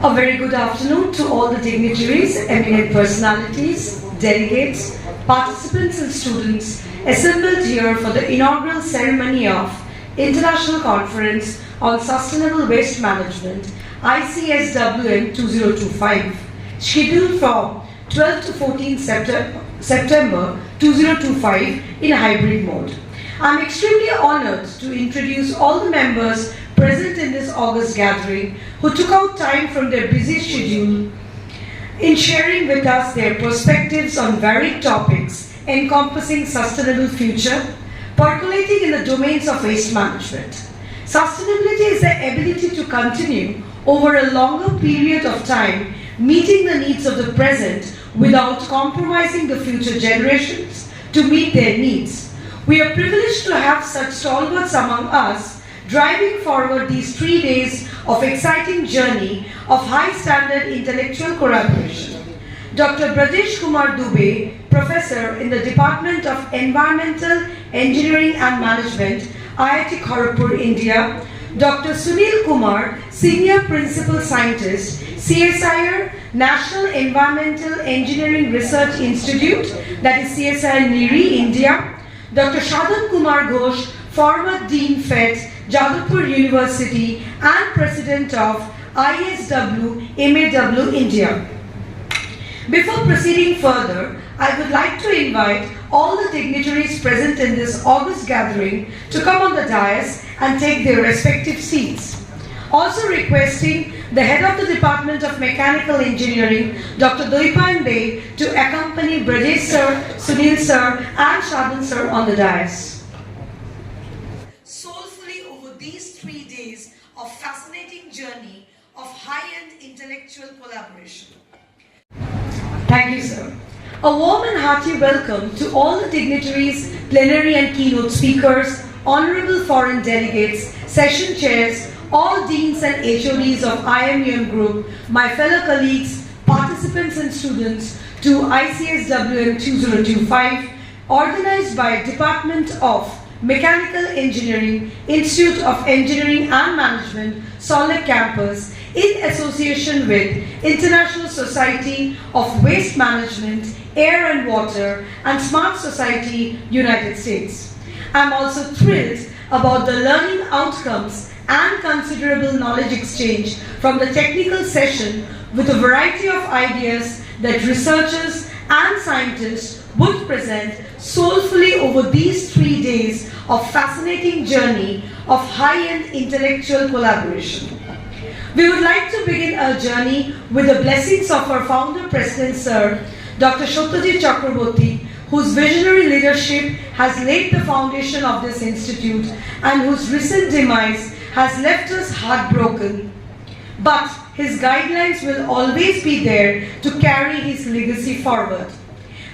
A very good afternoon to all the dignitaries, eminent personalities, delegates, participants and students assembled here for the inaugural ceremony of International Conference on Sustainable Waste Management ICSWM 2025, scheduled from 12 to 14 September 2025 in hybrid mode. I am extremely honored to introduce all the members present in this August gathering who took out time from their busy schedule in sharing with us their perspectives on varied topics encompassing sustainable future, percolating in the domains of waste management. Sustainability is the ability to continue over a longer period of time, meeting the needs of the present without compromising the future generations to meet their needs. We are privileged to have such stalwarts among us, driving forward these 3 days of exciting journey of high-standard intellectual collaboration. Dr. Brajesh Kumar Dubey, Professor in the Department of Environmental Engineering and Management, IIT Kharagpur, India. Dr. Sunil Kumar, Senior Principal Scientist, CSIR, National Environmental Engineering Research Institute, that is CSIR NIRI, India. Dr. Sadhan Kumar Ghosh, former Dean FET, Jadavpur University and President of ISW MAW India. Before proceeding further, I would like to invite all the dignitaries present in this August gathering to come on the dais and take their respective seats. Also requesting the Head of the Department of Mechanical Engineering, Dr. Doipan Bey, to accompany Brajesh Sir, Sunil Sir and Sadhan Sir on the dais. These 3 days of fascinating journey of high-end intellectual collaboration. Thank you, sir. A warm and hearty welcome to all the dignitaries, plenary and keynote speakers, honorable foreign delegates, session chairs, all deans and HODs of IMUM Group, my fellow colleagues, participants and students to ICSWM 2025, organized by Department of Mechanical Engineering, Institute of Engineering and Management, Solid Campus, in association with International Society of Waste Management, Air and Water, and Smart Society, United States. I am also thrilled about the learning outcomes and considerable knowledge exchange from the technical session with a variety of ideas that researchers and scientists would present soulfully over these 3 days of fascinating journey of high-end intellectual collaboration. We would like to begin our journey with the blessings of our founder President Sir, Dr. Satyajit Chakraborty, whose visionary leadership has laid the foundation of this institute and whose recent demise has left us heartbroken. But his guidelines will always be there to carry his legacy forward.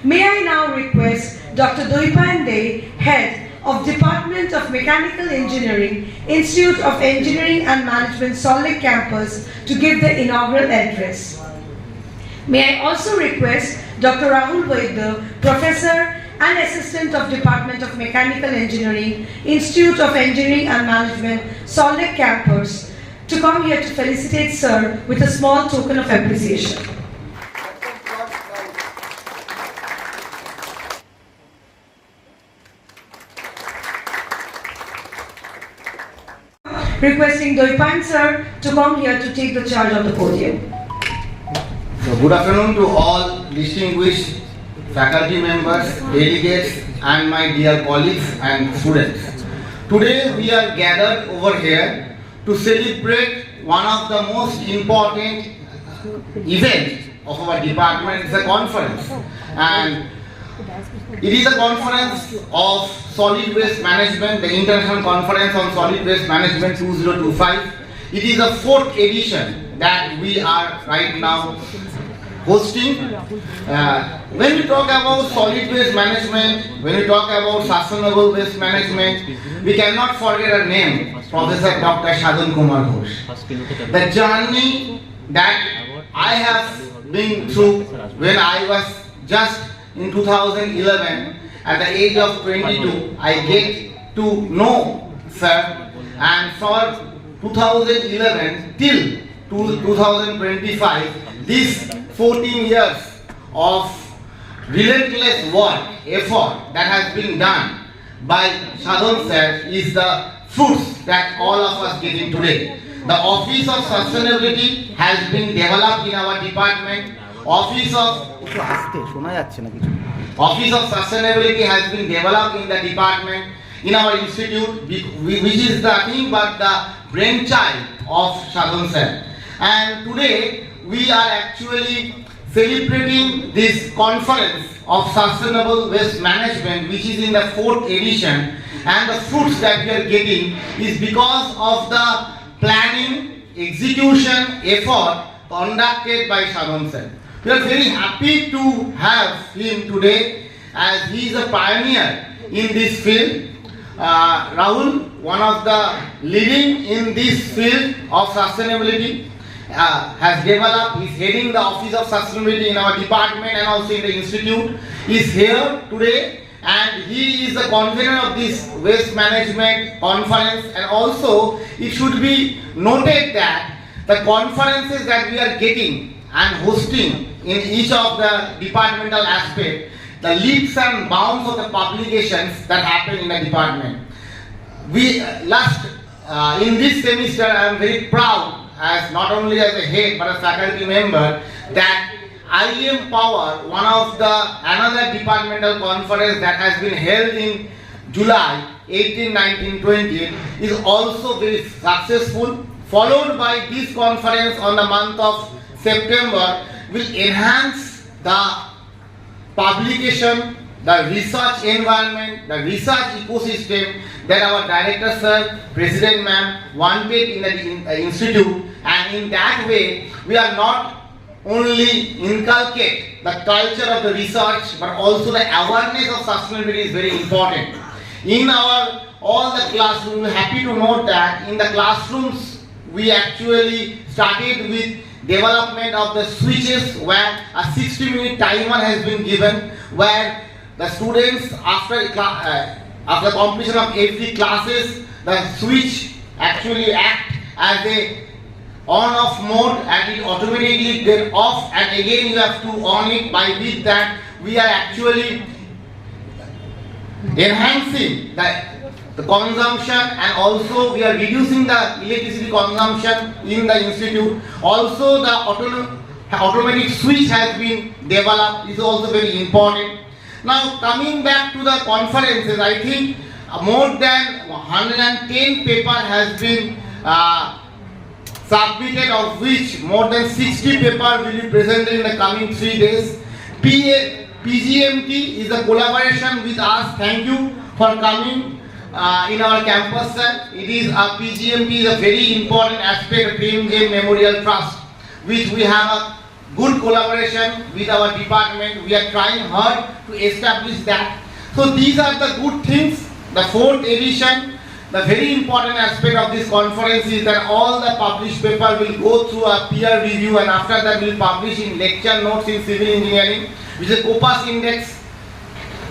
May I now request Dr. Doipan Bey, Head of Department of Mechanical Engineering, Institute of Engineering and Management, Solid Campus, to give the inaugural address. May I also request Dr. Rahul Vaidya, Professor and Assistant of Department of Mechanical Engineering, Institute of Engineering and Management, Solid Campus, to come here to felicitate Sir with a small token of appreciation. Requesting Doipan Sir to come here to take the charge on the podium. So good afternoon to all distinguished faculty members, delegates and my dear colleagues and students. Today we are gathered over here to celebrate one of the most important events of our department. It's a conference, and it is a conference of solid waste management, the International Conference on Solid Waste Management 2025. It is the 4th edition that we are right now hosting. When we talk about solid waste management, when we talk about sustainable waste management, we cannot forget a name, Professor Dr. Sadhan Kumar Ghosh. The journey that I have been through when I was just in 2011, at the age of 22, I get to know Sir, and for 2011 till to 2025, this 14 years of relentless work, effort that has been done by Sadhan sir is the fruits that all of us getting today. The Office of Sustainability has been developed in our department. Office of Sustainability has been developed in the department, in our institute, which is nothing but the brainchild of Sadhan sir. And today we are actually celebrating this conference of sustainable waste management, which is in the 4th edition, and the fruits that we are getting is because of the planning, execution, effort conducted by Sadhan sir. We are very happy to have him today as he is a pioneer in this field. Rahul, one of the leading in this field of sustainability, has developed, is heading the Office of Sustainability in our department and also in the institute, is here today, and he is the convener of this waste management conference. And also it should be noted that the conferences that we are getting and hosting in each of the departmental aspect, the leaps and bounds of the publications that happen in the department. We in this semester I am very proud, as not only as a head but a faculty member, that IEM Power, one of the another departmental conference that has been held in July 18, 19, 20 is also very successful, followed by this conference on the month of September, will enhance the publication, the research environment, the research ecosystem that our director sir, president ma'am wanted in the institute. And in that way, we are not only inculcate the culture of the research, but also the awareness of sustainability is very important. In our all the classrooms, we are happy to note that in the classrooms we actually started with development of the switches, where a 60-minute timer has been given, where the students after completion of every classes, the switch actually act as a on-off mode, and it automatically get off, and again you have to on it. By with that we are actually enhancing the consumption, and also we are reducing the electricity consumption in the institute. Also the automatic switch has been developed, is also very important. Now coming back to the conferences, I think more than 110 paper has been submitted, of which more than 60 paper will be presented in the coming 3 days. PGMT is a collaboration with us. Thank you for coming in our campus, sir. It is PGMT is a very important aspect of PMJ Memorial Trust, which we have a good collaboration with our department. We are trying hard to establish that. So these are the good things. The 4th edition. The very important aspect of this conference is that all the published paper will go through a peer review, and after that we will publish in lecture notes in civil engineering, which is a Copas Index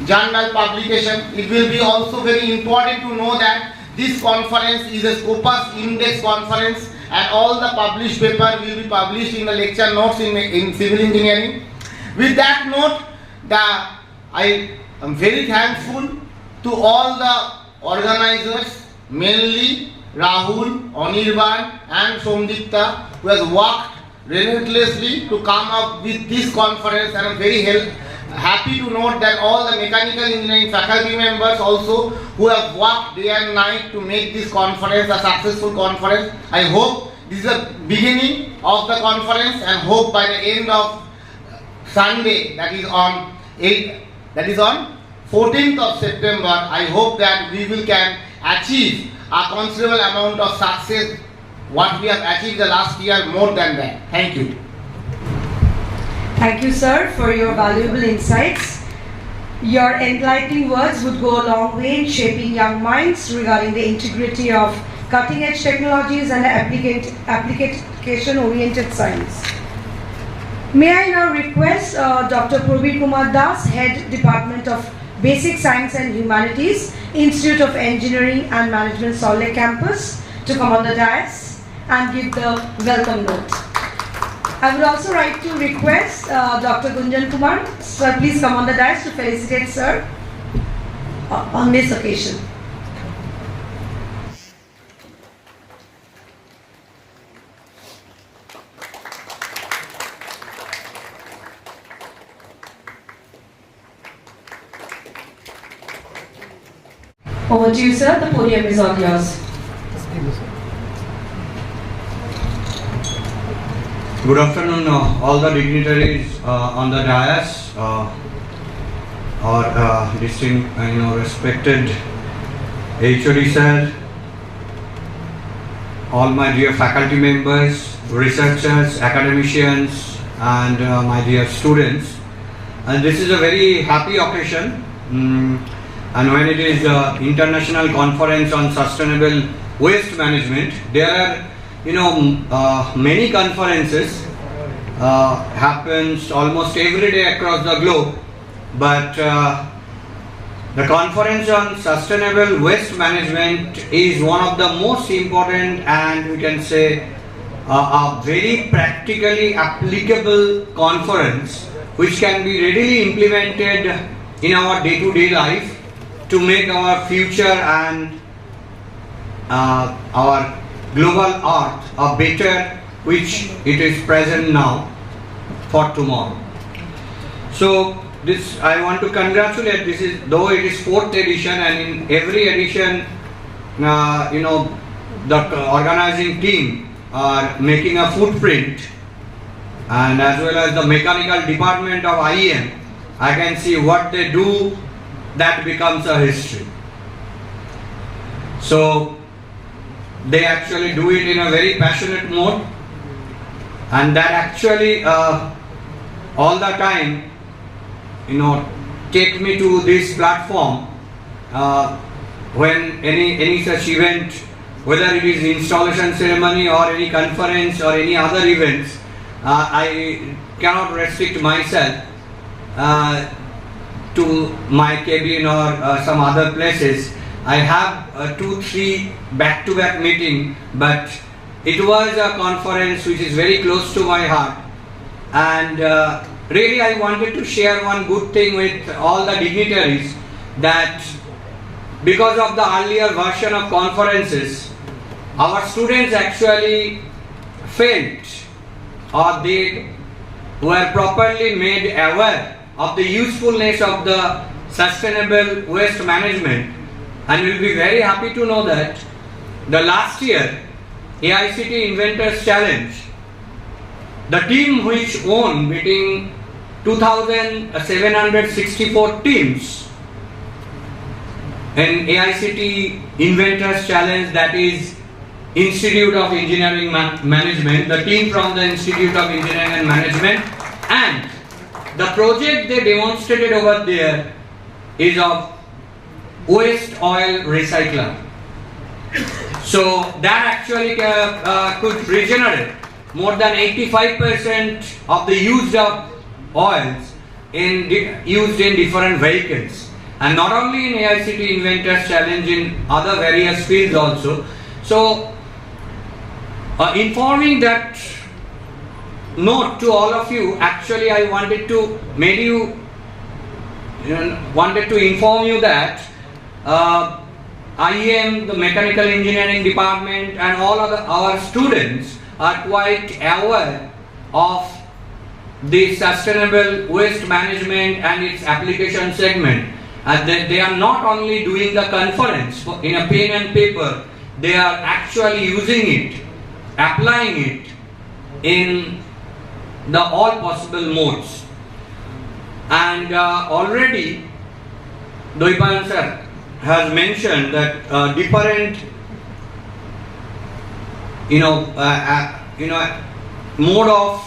journal publication. It will be also very important to know that this conference is a Copas Index conference, and all the published paper will be published in the lecture notes in civil engineering. With that note, I am very thankful to all the organizers, mainly Rahul, Anirban and Somdipta, who has worked relentlessly to come up with this conference, and I am very happy to note that all the mechanical engineering faculty members also who have worked day and night to make this conference a successful conference. I hope this is the beginning of the conference, and hope by the end of Sunday, that is on 14th of September, I hope that we can achieve a considerable amount of success, what we have achieved the last year, more than that. Thank you. Thank you, sir, for your valuable insights. Your enlightening words would go a long way in shaping young minds regarding the integrity of cutting-edge technologies and application-oriented science. May I now request Dr. Purveer Kumar Das, Head Department of Basic Science and Humanities, Institute of Engineering and Management, Salt Lake Campus, to come on the dais. and give the welcome note. I would also like to request Dr. Gunjan Kumar, sir, please come on the dais to felicitate sir on this occasion. Over to you, sir. The podium is all yours. Good afternoon, all the dignitaries on the dais, our distinct, respected HOD sir, all my dear faculty members, researchers, academicians, and my dear students. And this is a very happy occasion. And when it is International Conference on Sustainable Waste Management, there are many conferences happens almost every day across the globe, but the conference on sustainable waste management is one of the most important, and we can say a very practically applicable conference which can be readily implemented in our day-to-day life to make our future and our global earth a better which it is present now for tomorrow. So this I want to congratulate. This is, though it is 4th edition, and in every edition the organizing team are making a footprint, and as well as the mechanical department of IEM, I can see what they do, that becomes a history. So they actually do it in a very passionate mode, and that actually all the time take me to this platform when any such event, whether it is installation ceremony or any conference or any other events, I cannot restrict myself to my cabin or some other places. I have 2-3 back-to-back meeting, but it was a conference which is very close to my heart, and really I wanted to share one good thing with all the dignitaries, that because of the earlier version of conferences, our students actually felt, or they were properly made aware of the usefulness of the sustainable waste management. And we'll be very happy to know that the last year AICT Inventors Challenge, the team which won between 2,764 teams in AICT Inventors Challenge, that is Institute of Engineering Management, the team from the Institute of Engineering and Management, and the project they demonstrated over there is of waste oil recycler. So that actually could regenerate more than 85% of the used up oils used in different vehicles, and not only in AICT Inventors Challenge, in other various fields also. So informing that note to all of you, actually I wanted to inform you that IEM, the Mechanical Engineering Department, and all of our students are quite aware of the sustainable waste management and its application segment, and they are not only doing the conference in a pen and paper, they are actually using it, applying it in the all possible modes. And already Doipan sir has mentioned that different mode of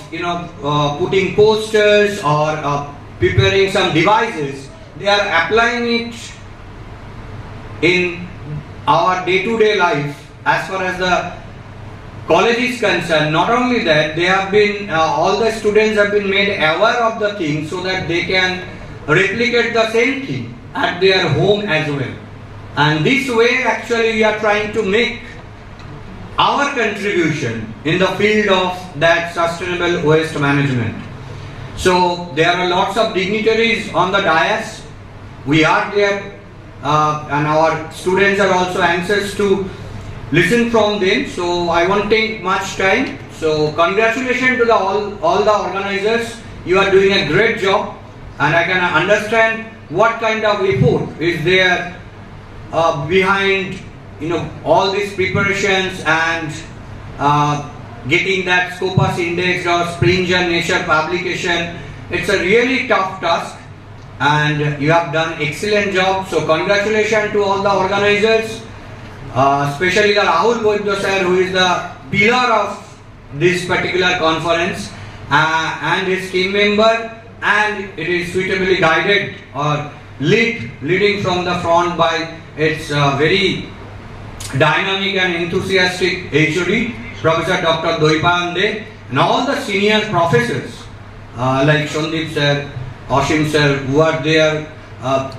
putting posters or preparing some devices, they are applying it in our day-to-day life. As far as the college is concerned, not only that, they have been all the students have been made aware of the thing so that they can replicate the same thing at their home as well. And this way actually we are trying to make our contribution in the field of that sustainable waste management. So there are lots of dignitaries on the dais. We are there, and our students are also anxious to listen from them. So I won't take much time. So congratulations to all the organizers. You are doing a great job, and I can understand what kind of effort is there behind all these preparations and getting that Scopus Index or Springer Nature publication. It's a really tough task, and you have done excellent job. So congratulations to all the organizers, especially the Rahul Vaidya sir, who is the pillar of this particular conference, and his team member, and it is suitably guided or leading from the front by its very dynamic and enthusiastic HOD, Professor Dr. Doipande, and all the senior professors like Shondeep sir, Ashim sir, who are there.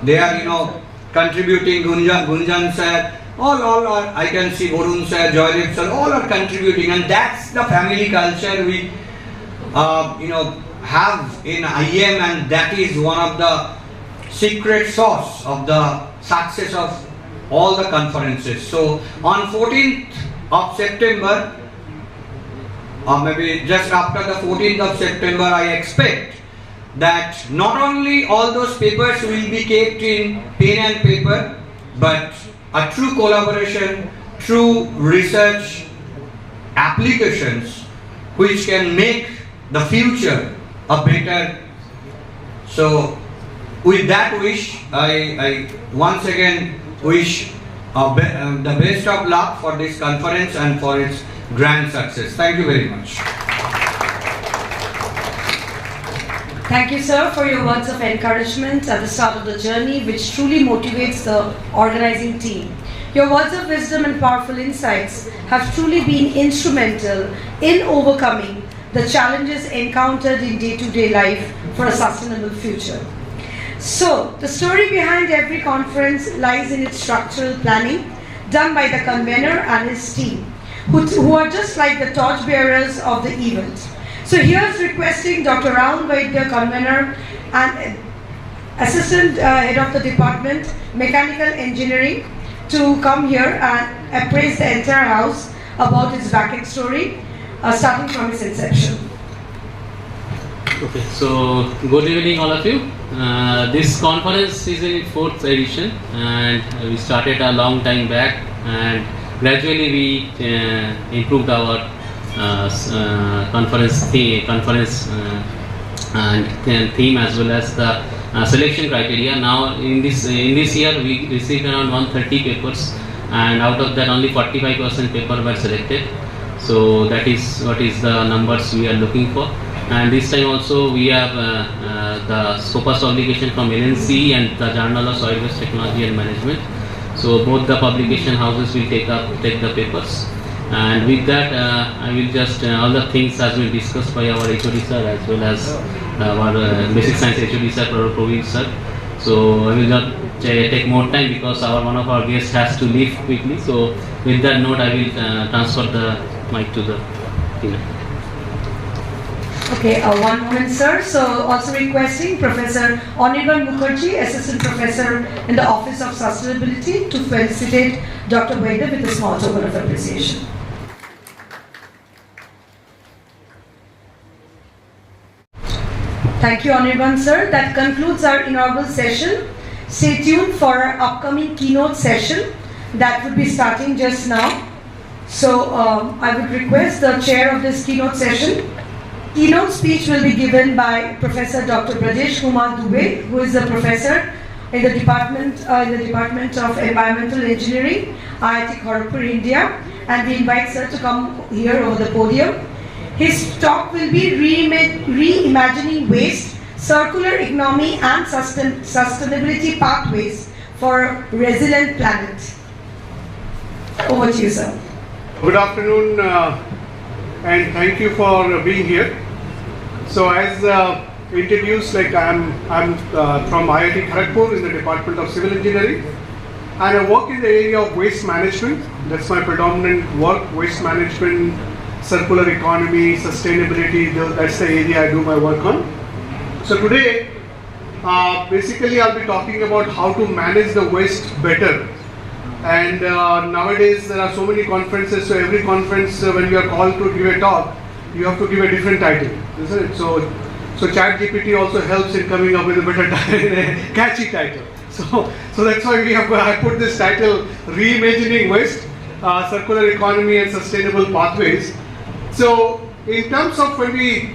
They are contributing. Gunjan sir, all are, I can see Varun sir, Joydeep sir, all are contributing, and that's the family culture we have in IM, and that is one of the secret sauce of the success of all the conferences. So on 14th of September, or maybe just after the 14th of September, I expect that not only all those papers will be kept in pen and paper, but a true collaboration, true research applications which can make the future a better. So with that wish, I once again wish the best of luck for this conference and for its grand success. Thank you very much. Thank you, sir, for your words of encouragement at the start of the journey, which truly motivates the organizing team. Your words of wisdom and powerful insights have truly been instrumental in overcoming the challenges encountered in day-to-day life for a sustainable future. So, the story behind every conference lies in its structural planning done by the convener and his team, who are just like the torchbearers of the event. So here's requesting Dr. Rahul Vaidya, convener and Assistant Head of the Department, Mechanical Engineering, to come here and appraise the entire house about its backstory, starting from its inception. Okay, so good evening all of you. This conference is in its 4th edition, and we started a long time back, and gradually we improved our conference theme and theme as well as the selection criteria. Now in this year we received around 130 papers, and out of that only 45% paper were selected. So that is what is the numbers we are looking for. And this time also we have the Scopus publication from LNC and the Journal of Soil Waste Technology and Management. So both the publication houses will take the papers. And with that, I will just all the things as we discussed by our HOD sir as well as our basic science HOD sir, Praveen sir. So I will not take more time because one of our guests has to leave quickly. So with that note, I will transfer the mic to the team. Okay, one moment, sir. So also requesting Professor Anirban Mukherjee, Assistant Professor in the Office of Sustainability, to felicitate Dr. Vaidya with a small token of appreciation. Thank you, Anirban sir. That concludes our inaugural session. Stay tuned for our upcoming keynote session that will be starting just now. So I would request the chair of this keynote session. Keynote speech will be given by Professor Dr. Brajesh Kumar Dubey, who is a professor in the Department of Environmental Engineering, IIT Kharagpur, India, and we invite sir to come here over the podium. His talk will be reimagining waste, circular economy and sustainability pathways for a resilient planet. Over to you, sir. Good afternoon, and thank you for being here. So as introduced, like I'm from IIT Kharagpur in the Department of Civil Engineering, and I work in the area of waste management. That's my predominant work, waste management, circular economy, sustainability, that's the area I do my work on. So today, basically I'll be talking about how to manage the waste better. And nowadays there are so many conferences, so every conference when you are called to give a talk, you have to give a different title, isn't it? So ChatGPT also helps in coming up with a better title, catchy title. So that's why I put this title, Reimagining Waste, Circular Economy and Sustainable Pathways. So in terms of when we,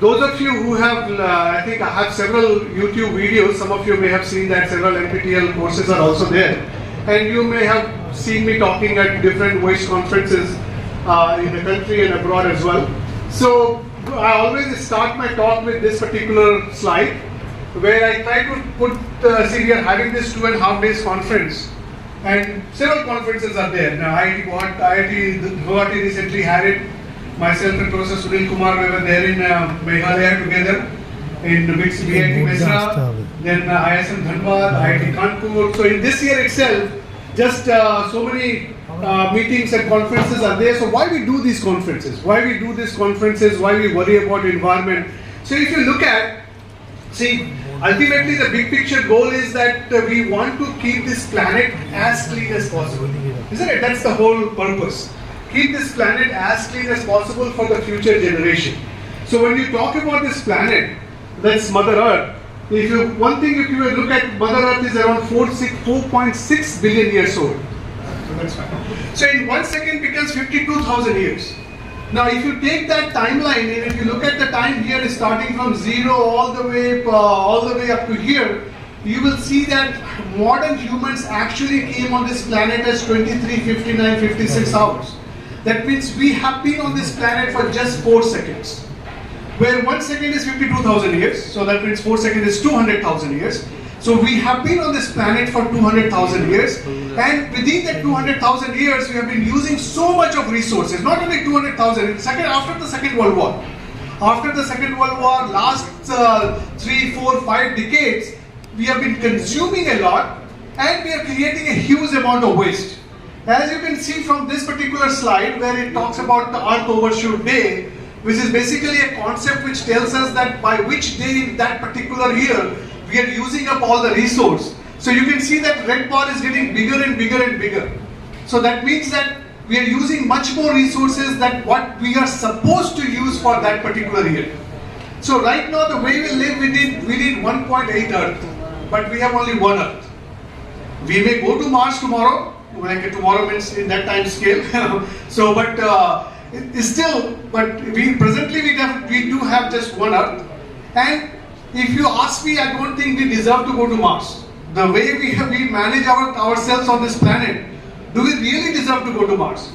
those of you who have, I think I have several YouTube videos, some of you may have seen that several NPTEL courses are also there. And you may have seen me talking at different waste conferences in the country and abroad as well. So I always start my talk with this particular slide, where I try to put, see, we are having this 2.5 days conference, and several conferences are there. Now IIT Guwahati recently had it. Myself and Professor Sunil Kumar, we were there in Meghalaya together, in IIT Mesra, then ISM Dhanbad, IIT Kanpur. So in this year itself, just so many meetings and conferences are there. So why we do these conferences? Why we do these conferences? Why we worry about environment? So if you look at, see, ultimately the big picture goal is that we want to keep this planet as clean as possible. Isn't it? That's the whole purpose. Keep this planet as clean as possible for the future generation. So when you talk about this planet, that's Mother Earth. If you look at Mother Earth is around 4.6 billion years old. So that's fine. So in 1 second becomes 52,000 years. Now if you take that timeline and if you look at the time here is starting from 0 all the way up to here, you will see that modern humans actually came on this planet as 23, 59, 56 hours. That means we have been on this planet for just 4 seconds. Where 1 second is 52,000 years, so that means 4 seconds is 200,000 years. So we have been on this planet for 200,000 years, and within that 200,000 years we have been using so much of resources, not only 200,000, after the Second World War. After the Second World War, last 3, 4, 5 decades, we have been consuming a lot and we are creating a huge amount of waste. As you can see from this particular slide where it talks about the Earth Overshoot Day, which is basically a concept which tells us that by which day in that particular year we are using up all the resource. So you can see that red bar is getting bigger and bigger and bigger. So that means that we are using much more resources than what we are supposed to use for that particular year. So right now the way we live, we need 1.8 Earth, but we have only 1 Earth. We may go to Mars tomorrow, like tomorrow means in that time scale. So, but we do have just 1 Earth. And if you ask me, I don't think we deserve to go to Mars. The way we manage ourselves on this planet, do we really deserve to go to Mars?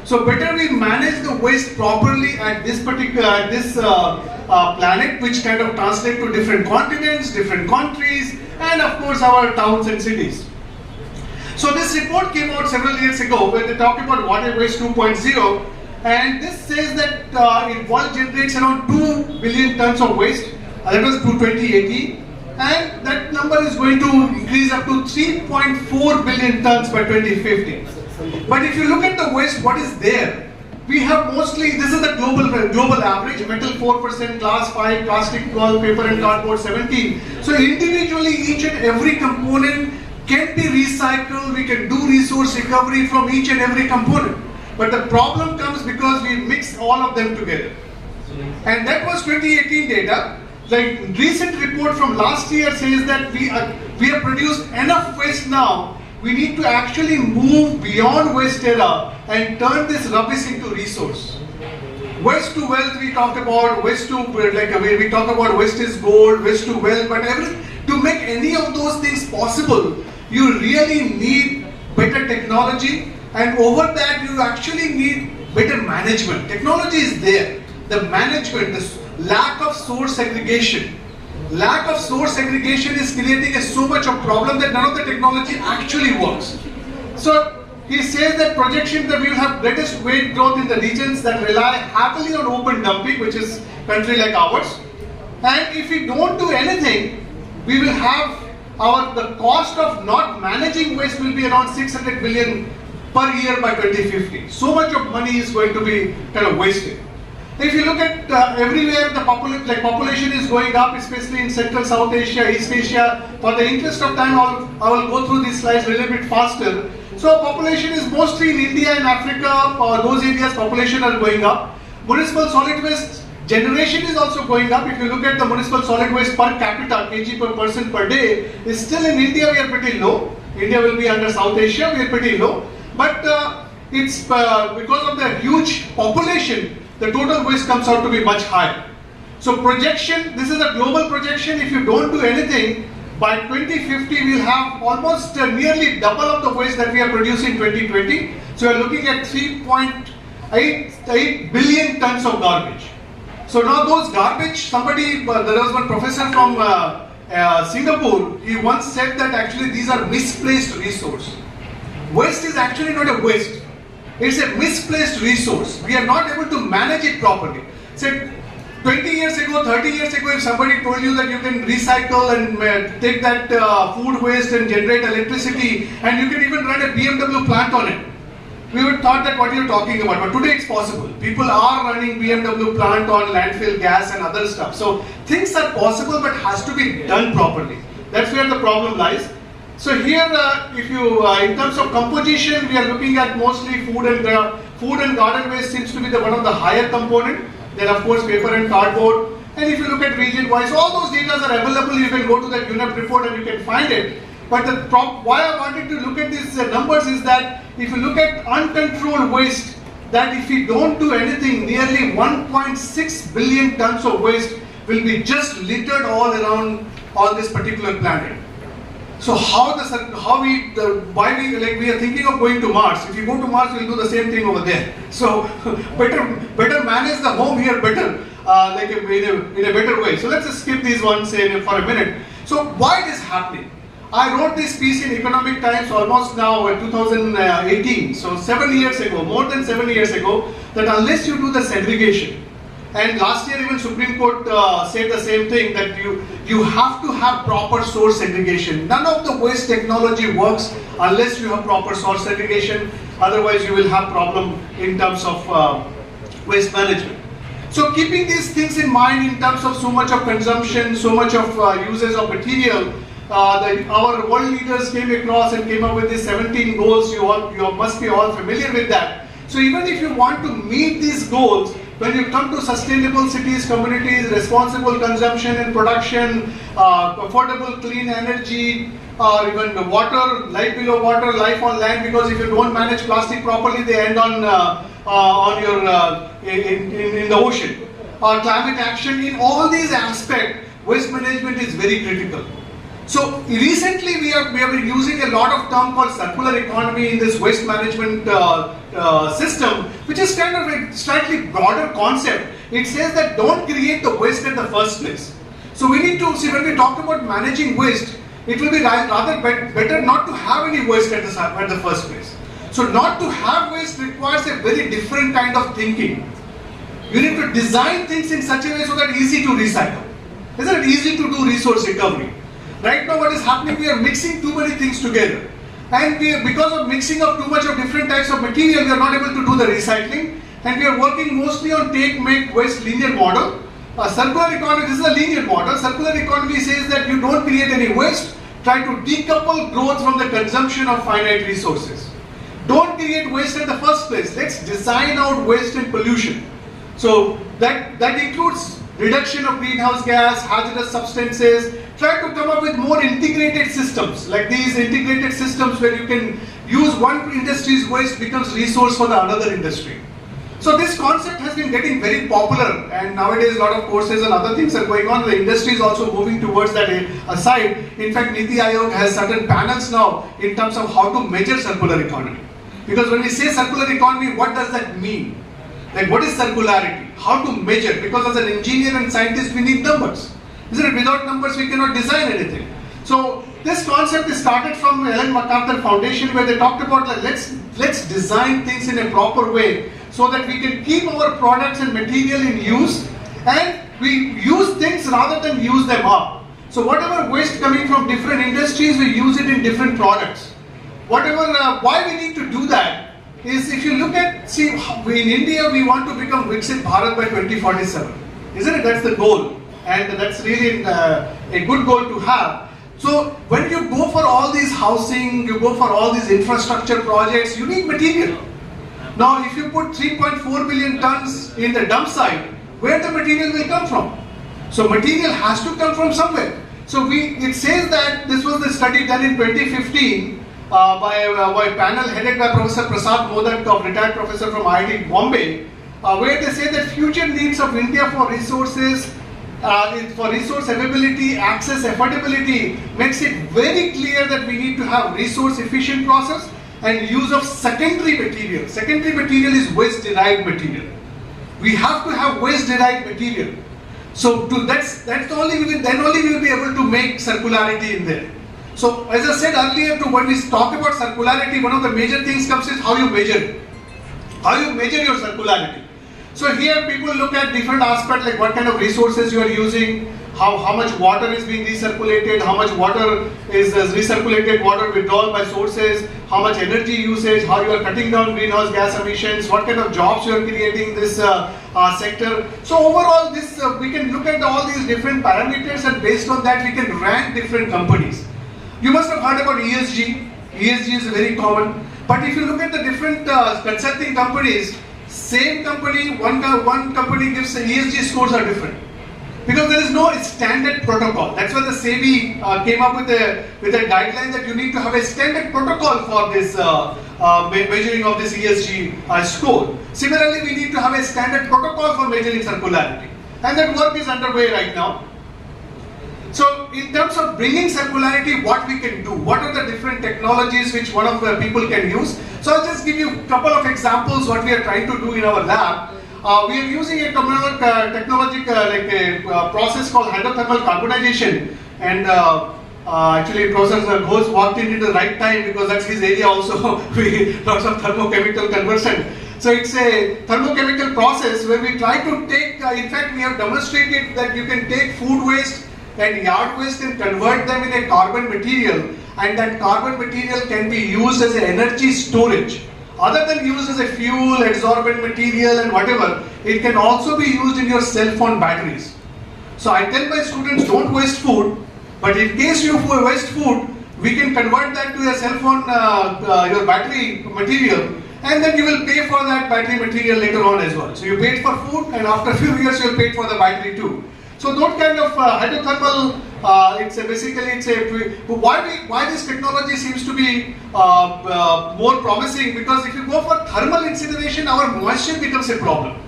So better we manage the waste properly at this planet, which kind of translate to different continents, different countries, and of course our towns and cities. So this report came out several years ago where they talked about water waste 2.0, and this says that world generates around 2 billion tons of waste. That was to 2018, and that number is going to increase up to 3.4 billion tons by 2050. But if you look at the waste, what is there? We have mostly, this is the global average, metal 4%, glass 5%, plastic 12%, paper and cardboard 17%. So individually each and every component can be recycled, we can do resource recovery from each and every component. But the problem comes because we mix all of them together. And that was 2018 data. The recent report from last year says that we have produced enough waste now. We need to actually move beyond waste era and turn this rubbish into resource. Waste to wealth we talked about, waste to, we talk about waste is gold, waste to wealth, but to make any of those things possible, you really need better technology, and over that you actually need better management. Technology is there. The management, the lack of source segregation. Lack of source segregation is creating so much of problem that none of the technology actually works. So he says that projection that we will have greatest wage growth in the regions that rely heavily on open dumping, which is country like ours. And if we don't do anything, we will have the cost of not managing waste will be around 600 billion per year by 2050. So much of money is going to be kind of wasted. If you look at everywhere, the population is going up, especially in Central South Asia, East Asia. For the interest of time, I will go through these slides a little bit faster. So population is mostly in India and Africa, those areas population are going up. Municipal solid waste generation is also going up. If you look at the municipal solid waste per capita, kg per person per day, is still in India we are pretty low. India will be under South Asia, we are pretty low. But it's because of the huge population, the total waste comes out to be much higher. So projection, this is a global projection. If you don't do anything, by 2050 we'll have almost nearly double of the waste that we are producing in 2020. So we're looking at 3.8 billion tons of garbage. So now those garbage, there was one professor from Singapore, he once said that actually these are misplaced resource. Waste is actually not a waste. It's a misplaced resource. We are not able to manage it properly. Say 20 years ago, 30 years ago, if somebody told you that you can recycle and take that food waste and generate electricity and you can even run a BMW plant on it, we would thought that what you're talking about. But today it's possible. People are running BMW plant on landfill gas and other stuff. So things are possible but has to be done properly. That's where the problem lies. So here, if you, in terms of composition, we are looking at mostly food and garden waste seems to be one of the higher component. Then of course paper and cardboard. And if you look at region-wise, all those data are available. You can go to that UNEP report and you can find it. But why I wanted to look at these numbers is that if you look at uncontrolled waste, that if we don't do anything, nearly 1.6 billion tons of waste will be just littered all around on this particular planet. So we are thinking of going to Mars. If you go to Mars, we'll do the same thing over there. So better manage the home here better, in a better way. So let's just skip these ones for a minute. So why it is happening? I wrote this piece in Economic Times almost now 2018. So 7 years ago, more than 7 years ago, that unless you do the segregation, and last year even Supreme Court said the same thing, that you have to have proper source segregation. None of the waste technology works unless you have proper source segregation. Otherwise you will have problem in terms of waste management. So keeping these things in mind in terms of so much of consumption, so much of uses of material, our world leaders came across and came up with these 17 goals. You must be all familiar with that. So even if you want to meet these goals, when you come to sustainable cities, communities, responsible consumption and production, affordable clean energy, or even the water, life below water, life on land, because if you don't manage plastic properly, they end on in the ocean. Climate action, in all these aspects, waste management is very critical. So recently we have been using a lot of term called circular economy in this waste management system, which is kind of a slightly broader concept. It says that don't create the waste in the first place. So we need to see, when we talk about managing waste, it will be rather better not to have any waste at the first place. So not to have waste requires a very different kind of thinking. You need to design things in such a way so that it's easy to recycle. Isn't it easy to do resource recovery? Right now what is happening, we are mixing too many things together. And because of mixing of too much of different types of material, we are not able to do the recycling. And we are working mostly on take, make, waste linear model. Circular economy, this is a linear model. Circular economy says that you don't create any waste, try to decouple growth from the consumption of finite resources. Don't create waste in the first place. Let's design out waste and pollution. So that includes reduction of greenhouse gas, hazardous substances. Try to come up with more integrated systems, like these integrated systems where you can use one industry's waste becomes resource for the another industry. So this concept has been getting very popular, and nowadays a lot of courses and other things are going on. The industry is also moving towards that side. In fact, Niti Aayog has certain panels now in terms of how to measure circular economy. Because when we say circular economy, what does that mean? Like, what is circularity? How to measure? Because as an engineer and scientist, we need numbers. Isn't it? Without numbers, we cannot design anything. So this concept is started from Ellen MacArthur Foundation, where they talked about like, let's design things in a proper way so that we can keep our products and material in use, and we use things rather than use them up. So whatever waste coming from different industries, we use it in different products. Why we need to do that is, if you look at, see, in India we want to become Viksit Bharat by 2047, isn't it? That's the goal, and that's really a good goal to have. So when you go for all these housing, you go for all these infrastructure projects, you need material. Now if you put 3.4 million tons in the dump site, where the material will come from? So material has to come from somewhere. So it says that this was the study done in 2015 by a panel headed by Professor Prof.Sadhan, retired professor from IIT Bombay, where they say that future needs of India for resources, for resource availability, access, affordability, makes it very clear that we need to have resource efficient process and use of secondary material. Secondary material is waste derived material. We have to have waste derived material. So that's the only then only we will be able to make circularity in there. So as I said earlier, when we talk about circularity, one of the major things comes is how you measure it. How you measure your circularity. So here people look at different aspects, like what kind of resources you are using, how much water is being recirculated, how much water is recirculated water withdrawal by sources, how much energy usage, how you are cutting down greenhouse gas emissions, what kind of jobs you are creating in this sector. So overall we can look at all these different parameters, and based on that we can rank different companies. You must have heard about ESG. ESG is very common. But if you look at the different consulting companies, same company, one company gives the ESG scores are different. Because there is no standard protocol. That's why the SEBI came up with a guideline that you need to have a standard protocol for this measuring of this ESG score. Similarly, we need to have a standard protocol for measuring circularity. And that work is underway right now. So in terms of bringing circularity, what we can do, what are the different technologies which one of the people can use. So I'll just give you a couple of examples what we are trying to do in our lab. We are using a technology like a process called hydrothermal carbonization, and actually Professor Ghosh walked in at the right time because that's his area also. Lots of thermochemical conversion. So it's a thermochemical process where we try to take, in fact we have demonstrated that you can take food waste and yard waste and convert them in a carbon material, and that carbon material can be used as an energy storage. Other than used as a fuel, adsorbent material and whatever, it can also be used in your cell phone batteries. So I tell my students, don't waste food, but in case you waste food, we can convert that to a cell phone, your battery material, and then you will pay for that battery material later on as well. So you paid for food, and after a few years you will pay for the battery too. So those kind of hydrothermal, why this technology seems to be more promising, because if you go for thermal incineration, our moisture becomes a problem.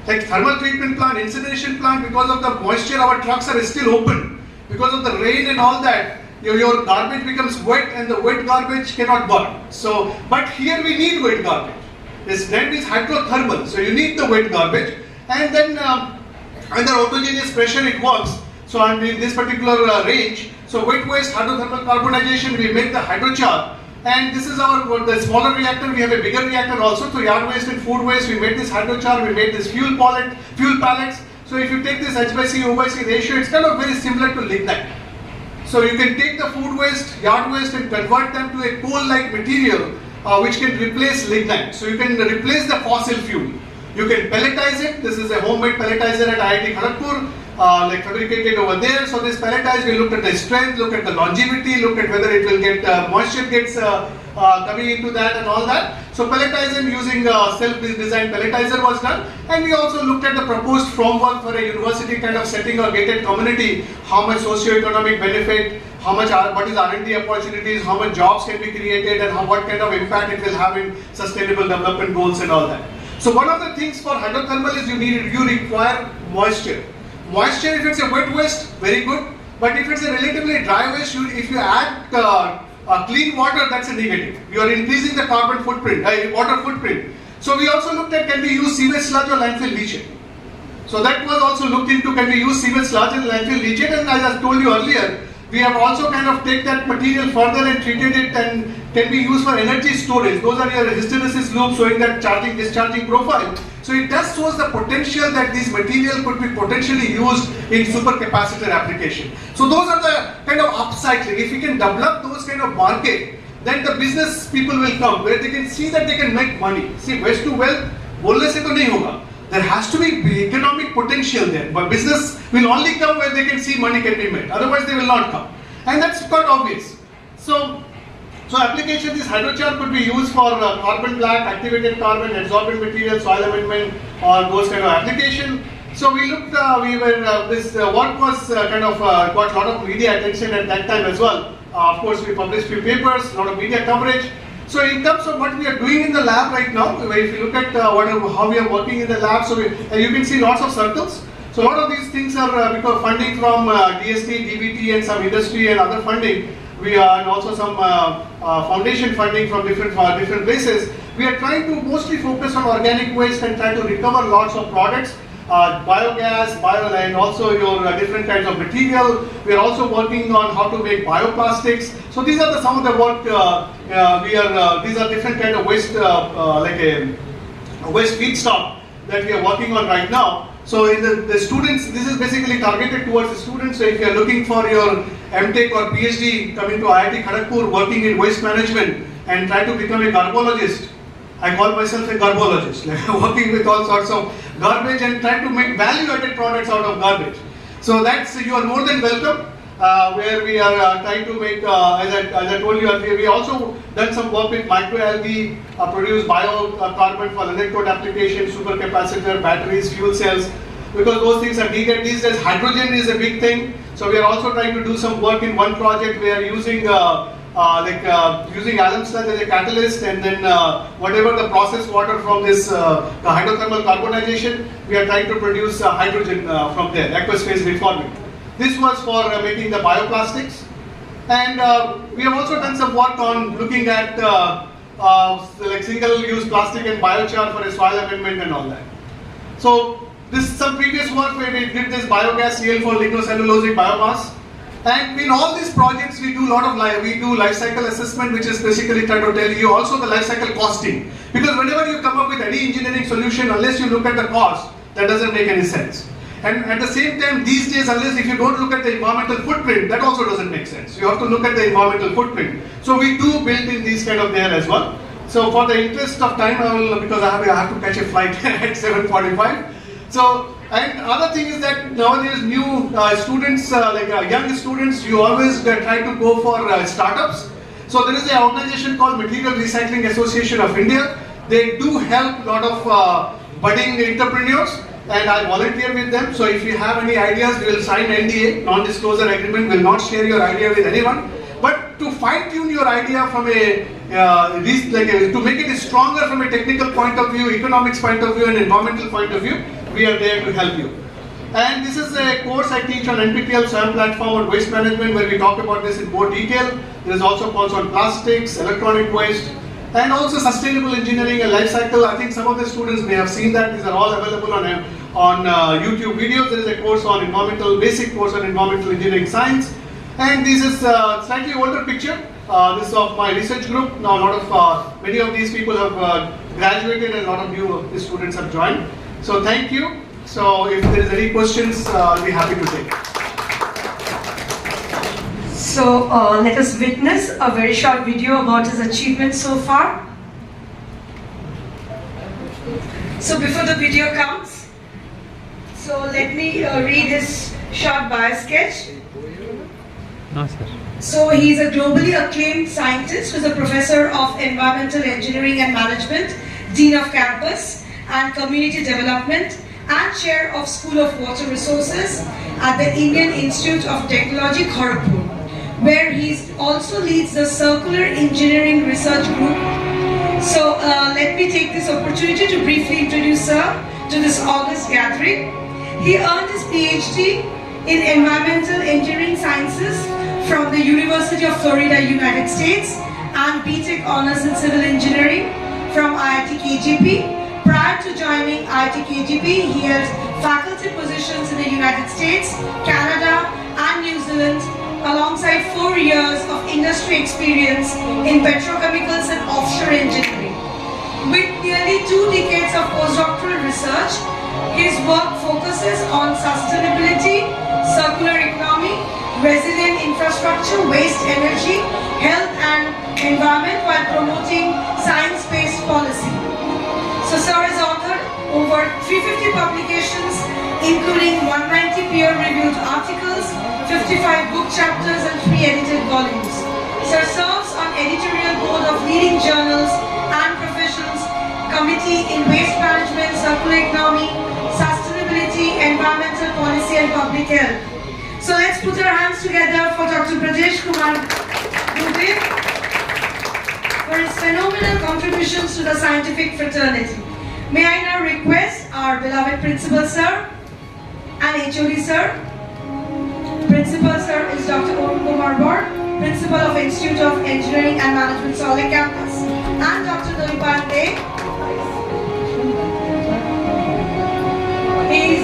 Like thermal treatment plant, incineration plant, because of the moisture, our trucks are still open. Because of the rain and all that, your garbage becomes wet, and the wet garbage cannot burn. So, but here we need wet garbage. This blend is hydrothermal, so you need the wet garbage, and then under autogeneous pressure it works. So in this particular range, so wet waste, hydrothermal carbonization, we make the hydrochar, and this is the smaller reactor. We have a bigger reactor also. So yard waste and food waste, we made this hydrochar, we made this fuel pellets. So if you take this H/C, O/C ratio, it's kind of very similar to lignite. So you can take the food waste, yard waste, and convert them to a coal-like material which can replace lignite. So you can replace the fossil fuel. You can pelletize it. This is a homemade pelletizer at IIT Kharagpur, like fabricated over there. So this pelletize, we looked at the strength, look at the longevity, look at whether it will get moisture gets coming into that and all that. So pelletizing using self-designed pelletizer was done, and we also looked at the proposed framework for a university kind of setting or gated community, how much socio-economic benefit, what is R&D opportunities, how much jobs can be created, and what kind of impact it will have in sustainable development goals and all that. So one of the things for hydrothermal is you require moisture. Moisture, if it's a wet waste, very good. But if it's a relatively dry waste, if you add clean water, that's a negative. You are increasing the carbon footprint, water footprint. So we also looked at, can we use sewage sludge or landfill leachate? So that was also looked into, can we use sewage sludge and landfill leachate? And as I told you earlier, we have also kind of take that material further and treated it and can be used for energy storage. Those are your hysteresis loops showing that charging discharging profile. So it does shows the potential that these material could be potentially used in supercapacitor application. So those are the kind of upcycling. If we can develop those kind of market, then the business people will come where they can see that they can make money. See, waste to wealth, बोलने से तो नहीं होगा. There has to be economic potential there, but business will only come where they can see money can be made. Otherwise, they will not come, and that's quite obvious. So application, this hydrochar could be used for carbon black, activated carbon, adsorbent material, soil amendment, or those kind of application. So we looked, this work was kind of got a lot of media attention at that time as well. Of course, we published few papers, a lot of media coverage. So in terms of what we are doing in the lab right now, if you look at how we are working in the lab, so you can see lots of circles. So a lot of these things are because funding from DST, DBT, and some industry and other funding. We are and also some foundation funding from different places. We are trying to mostly focus on organic waste and try to recover lots of products, biogas, and also your different kinds of material. We are also working on how to make bioplastics. So these are some of the work these are different kind of waste like a waste feedstock that we are working on right now. So in the students, this is basically targeted towards the students. So if you are looking for your MTech or PhD, coming to IIT Kharagpur, working in waste management and try to become a garbologist. I call myself a garbologist, like working with all sorts of garbage and trying to make value-added products out of garbage. So that's, you are more than welcome. Where we are trying to make, as I told you earlier, we also done some work with microalgae, produce biocarbon for electrode application, supercapacitor, batteries, fuel cells, because those things are needed these days. Hydrogen is a big thing, so we are also trying to do some work in one project. We are using using alum sludge as a catalyst, and then whatever the processed water from this the hydrothermal carbonization, we are trying to produce hydrogen from there, aqueous phase reforming. This was for making the bioplastics, and we have also done some work on looking at like single-use plastic and biochar for a soil amendment and all that. So this is some previous work where we did this biogas CL for lignocellulosic biomass, and in all these projects we do a lot of life cycle assessment, which is basically trying to tell you also the life cycle costing, because whenever you come up with any engineering solution, unless you look at the cost, that doesn't make any sense. And at the same time, these days, unless if you don't look at the environmental footprint, that also doesn't make sense. You have to look at the environmental footprint. So we do build in these kind of there as well. So for the interest of time, I will, because I have to catch a flight at 7:45. So, and other thing is that nowadays new students, young students, you always try to go for startups. So there is an organization called Material Recycling Association of India. They do help a lot of budding entrepreneurs, and I volunteer with them. So if you have any ideas, we will sign NDA, non-disclosure agreement, will not share your idea with anyone. But to fine-tune your idea from to make it stronger from a technical point of view, economics point of view, and environmental point of view, we are there to help you. And this is a course I teach on NPTEL SWAM platform on waste management, where we talk about this in more detail. There is also a course on plastics, electronic waste, and also sustainable engineering and life cycle. I think some of the students may have seen that. These are all available on YouTube videos. There is a course on basic course on environmental engineering science. And this is a slightly older picture. This is of my research group. Now many of these people have graduated, and a lot of new students have joined. So thank you. So if there is any questions, I'll be happy to take. So let us witness a very short video about his achievements so far. So before the video comes, so let me read his short bio sketch. So he is a globally acclaimed scientist, who is a professor of environmental engineering and management, dean of campus and community development, and chair of School of Water Resources at the Indian Institute of Technology, Kharagpur, where he also leads the Circular Engineering Research Group. So let me take this opportunity to briefly introduce sir to this August gathering. He earned his PhD in Environmental Engineering Sciences from the University of Florida, United States, and BTech Honors in Civil Engineering from IIT KGP. Prior to joining IIT KGP, he held faculty positions in the United States, Canada, and New Zealand, alongside 4 years of industry experience in petrochemicals and offshore engineering. With nearly 2 decades of postdoctoral research, his work focuses on sustainability, circular economy, resilient infrastructure, waste energy, health and environment while promoting science-based policy. So Sir has authored over 350 publications, including 190 peer-reviewed articles, 55 book chapters and 3 edited volumes. Sir serves on editorial board of leading journals and professions, committee in waste management, circular economy, sustainability, environmental policy and public health. So let's put our hands together for Dr. Brajesh Kumar Dubey for his phenomenal contributions to the scientific fraternity. May I now request our beloved Principal Sir and HOD Sir. Principal Sir is Dr. Arun Kumar Bor, Principal of Institute of Engineering and Management, Solid Campus, and Dr. Dolipan De. He is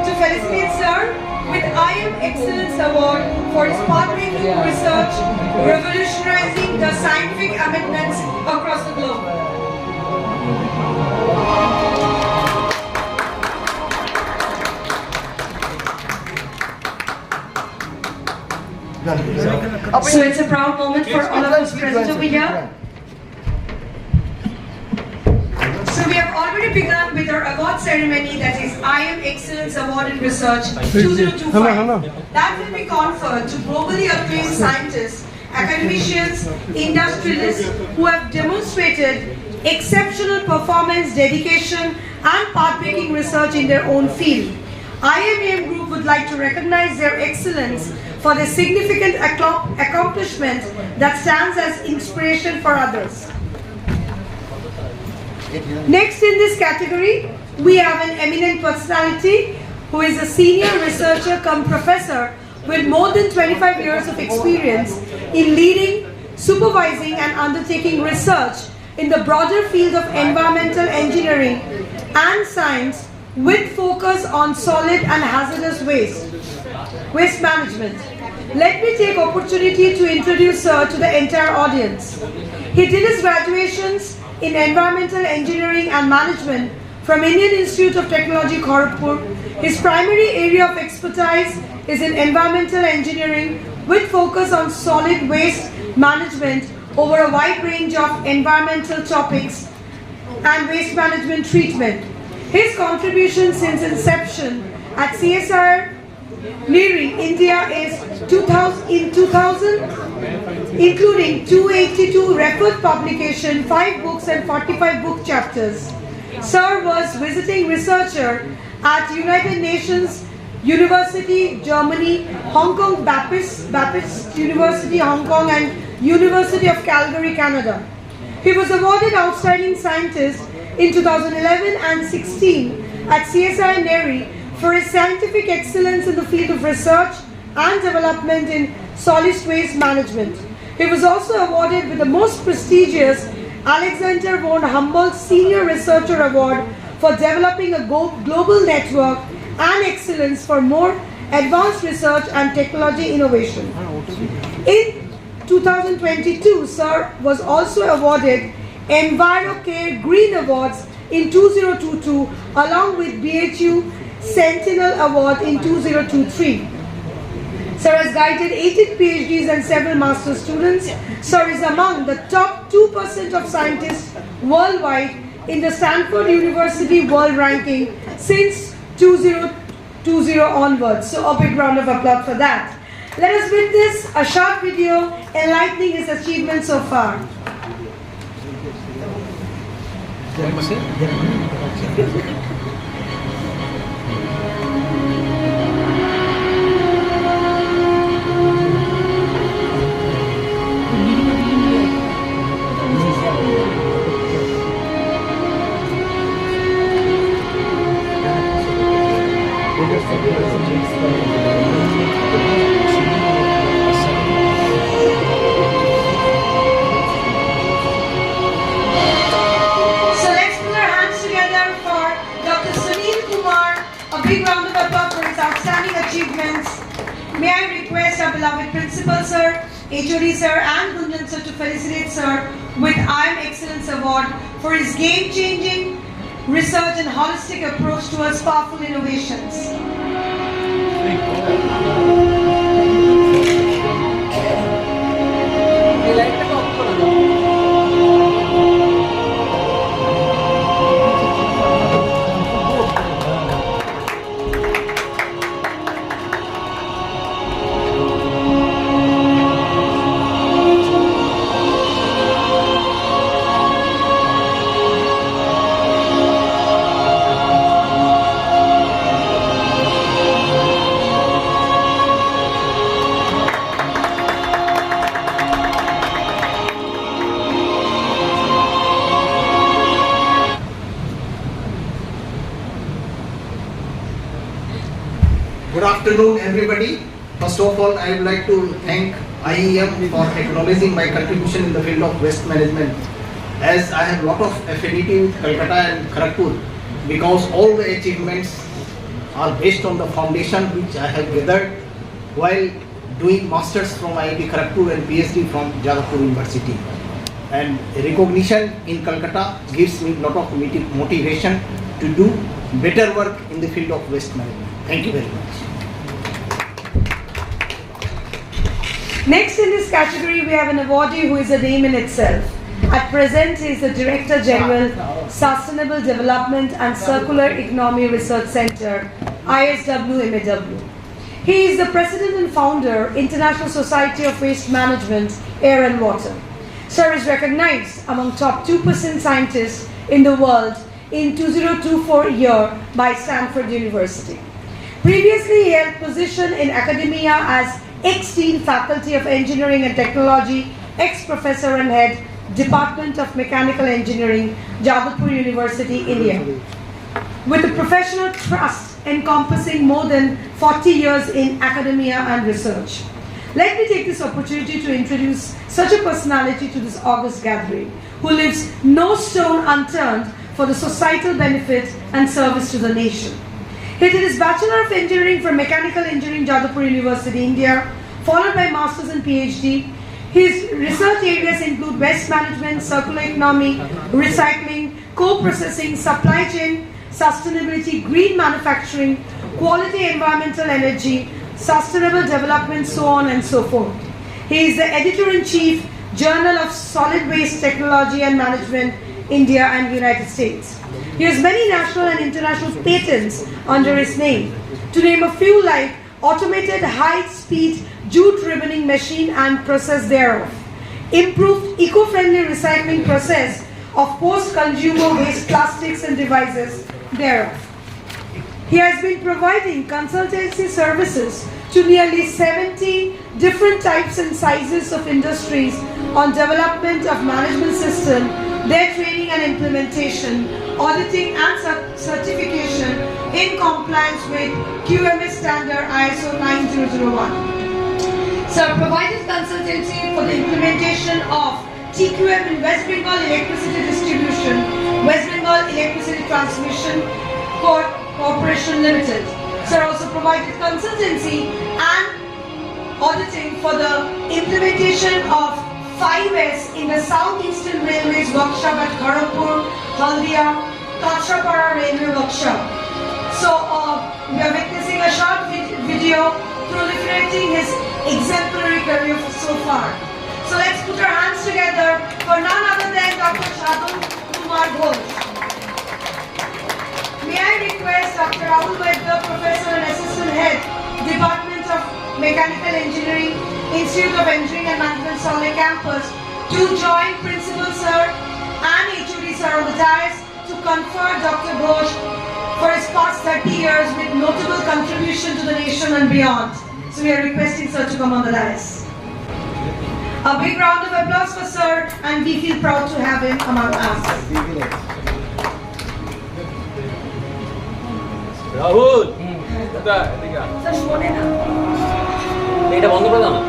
to felicitate Sir with IM Excellence Award for his pathbreaking research revolutionizing the scientific amendments across the globe. So it's a proud moment for all of us present over here. So we have already begun with our award ceremony, that is IM Excellence Award in Research 2025. That will be conferred to globally acclaimed scientists, academicians, industrialists who have demonstrated exceptional performance, dedication and pathbreaking research in their own field. IMAM Group would like to recognize their excellence for their significant accomplishment that stands as inspiration for others. Next in this category, we have an eminent personality who is a senior researcher cum professor with more than 25 years of experience in leading, supervising and undertaking research in the broader field of environmental engineering and science with focus on solid and hazardous waste management. Let me take opportunity to introduce Sir to the entire audience. He did his graduations in environmental engineering and management from Indian Institute of Technology, Kharagpur. His primary area of expertise is in environmental engineering with focus on solid waste management over a wide range of environmental topics and waste management treatment. His contribution since inception at CSIR NERI, India is 2000, including 282 referred publication, 5 books and 45 book chapters. Sir was visiting researcher at United Nations University, Germany, Hong Kong Baptist University, Hong Kong and University of Calgary, Canada. He was awarded Outstanding Scientist in 2011 and 16 at CSIR NERI for his scientific excellence in the field of research and development in solid waste management. He was also awarded with the most prestigious Alexander von Humboldt Senior Researcher Award for developing a global network and excellence for more advanced research and technology innovation. In 2022, Sir was also awarded EnviroCare Green Awards in 2022 along with BHU Sentinel Award in 2023. Sir has guided 18 PhDs and several master's students. Sir is among the top 2% of scientists worldwide in the Stanford University World Ranking since 2020 onwards. So a big round of applause for that. Let us witness a short video enlightening his achievements so far. May I request our beloved Principal Sir, HOD Sir and Gunjan Sir to felicitate Sir with IM Excellence Award for his game-changing research and holistic approach towards powerful innovations. Good afternoon, everybody. First of all, I would like to thank IEM for acknowledging my contribution in the field of waste management, as I have a lot of affinity with Calcutta and Kharagpur, because all the achievements are based on the foundation which I have gathered while doing masters from IIT Kharagpur and PhD from Jadavpur University. And recognition in Calcutta gives me a lot of motivation to do better work in the field of waste management. Thank you very much. Next in this category, we have an awardee who is a name in itself. At present, he is the Director General, Sustainable Development and Circular Economy Research Center, ISW MAW. He is the President and Founder, International Society of Waste Management, Air and Water. Sir is recognized among top 2% scientists in the world in 2024 year by Stanford University. Previously, he held position in academia as ex-Dean Faculty of Engineering and Technology, ex-Professor and Head, Department of Mechanical Engineering, Jadavpur University, India. With a professional trust encompassing more than 40 years in academia and research. Let me take this opportunity to introduce such a personality to this august gathering, who leaves no stone unturned for the societal benefit and service to the nation. He did his Bachelor of Engineering from Mechanical Engineering, Jadavpur University, India, followed by Masters and PhD. His research areas include waste management, circular economy, recycling, co-processing, supply chain, sustainability, green manufacturing, quality environmental energy, sustainable development, so on and so forth. He is the Editor-in-Chief, Journal of Solid Waste Technology and Management, India and United States. He has many national and international patents under his name. To name a few, like automated high-speed jute ribboning machine and process thereof, improved eco-friendly recycling process of post-consumer waste plastics and devices thereof. He has been providing consultancy services to nearly 70 different types and sizes of industries on development of management system, their training and implementation, auditing and certification in compliance with QMS standard ISO 9001. Sir provided consultancy for the implementation of TQM in West Bengal Electricity Distribution, West Bengal Electricity Transmission Corporation Limited. Sir also provided consultancy and auditing for the implementation of 5S in the Southeastern Railways workshop at Kharagpur, Haldia, Kachapara Railway workshop. So we are witnessing a short video proliferating his exemplary career so far. So let's put our hands together for none other than Dr. Sadhan Kumar Ghosh. May I request Dr. Rahul Vaidya, Professor and Assistant Head, Department of Mechanical Engineering, Institute of Engineering and Management, Solay Campus, to join Principal Sir and HOD Sir on the dais to confer Dr. Ghosh for his past 30 years with notable contribution to the nation and beyond. So we are requesting Sir to come on the dais. A big round of applause for Sir, and we feel proud to have him among us. Rahul দাদা এদিকে Sir, শোনে না। এটা বন্ধ করে দাও না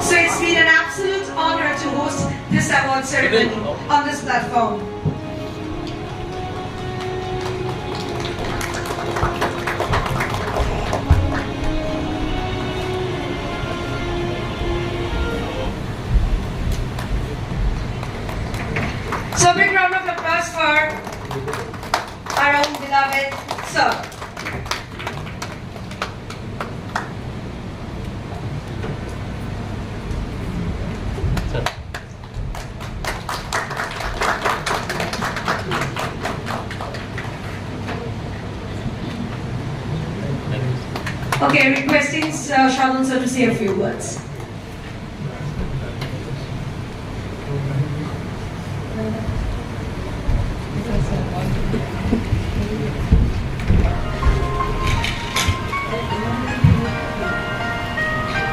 So it's been an absolute honor to host this award ceremony on this platform. Javed, sir. Okay, requesting Sadhan sir to say a few words.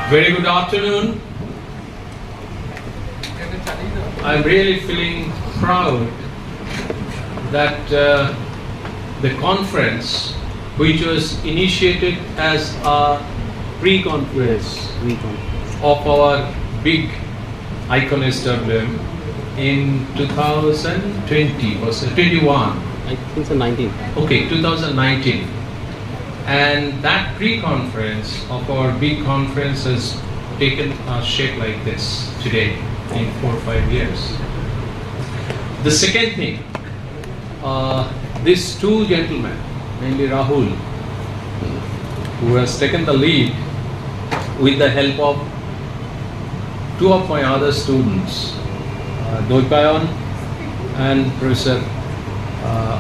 Very good afternoon. I'm really feeling proud that the conference, which was initiated as a pre-conference of our big icon SWM in 2020, was it 21? I think so 19. Okay, 2019. And that pre-conference of our big conference has taken a shape like this today in 4 or 5 years. The second thing, these two gentlemen, mainly Rahul, who has taken the lead with the help of two of my other students, Doipayan and Professor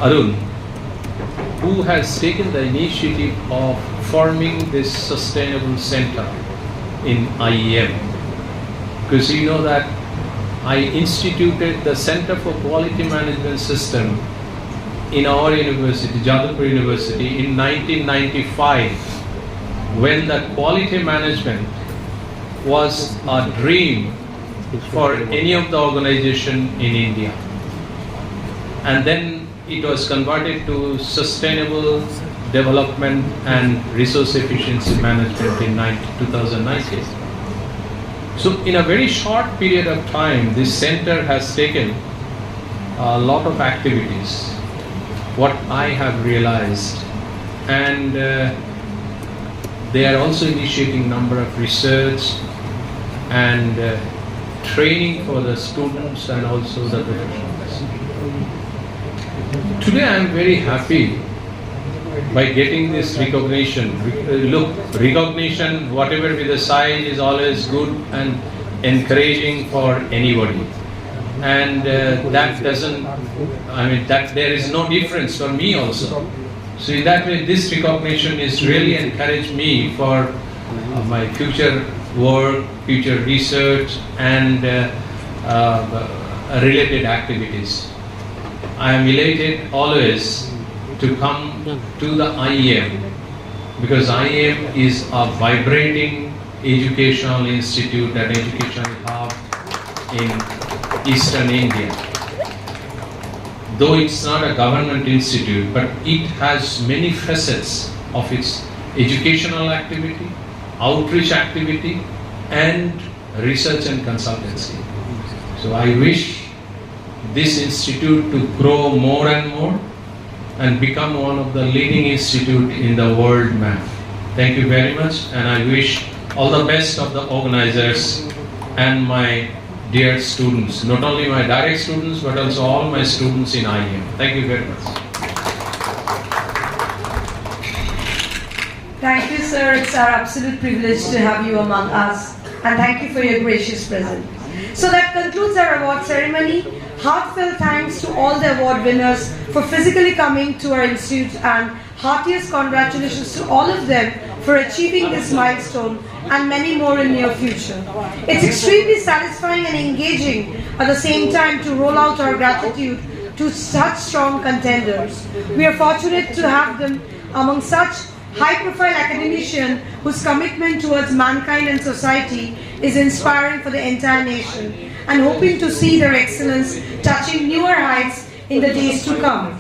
Arun, who has taken the initiative of forming this sustainable center in IEM. Because you know that I instituted the Center for Quality Management System in our university, Jadavpur University, in 1995, when the quality management was a dream for any of the organization in India. And then it was converted to sustainable development and resource efficiency management in 2019. So in a very short period of time, this center has taken a lot of activities, what I have realized, and they are also initiating number of research and training for the students and also the professionals. Today I am very happy by getting this recognition. Recognition, whatever be the size, is always good and encouraging for anybody. And that doesn't, that there is no difference for me also. So in that way, this recognition is really encouraged me for my future work, future research, and related activities. I am elated always to come to the IEM, because IEM is a vibrating educational institute and educational hub in Eastern India. Though it's not a government institute, but it has many facets of its educational activity, outreach activity, and research and consultancy. So I wish this institute to grow more and more and become one of the leading institute in the world map. Thank you very much, and I wish all the best of the organizers and my dear students, not only my direct students but also all my students in IEM. Thank you very much. Thank you, sir. It's our absolute privilege to have you among us, and thank you for your gracious presence. So that concludes our award ceremony. Heartfelt thanks to all the award winners for physically coming to our institute, and heartiest congratulations to all of them for achieving this milestone and many more in near future. It's extremely satisfying and engaging at the same time to roll out our gratitude to such strong contenders. We are fortunate to have them among such high-profile academicians whose commitment towards mankind and society is inspiring for the entire nation, and hoping to see their excellence touching newer heights in the days to come.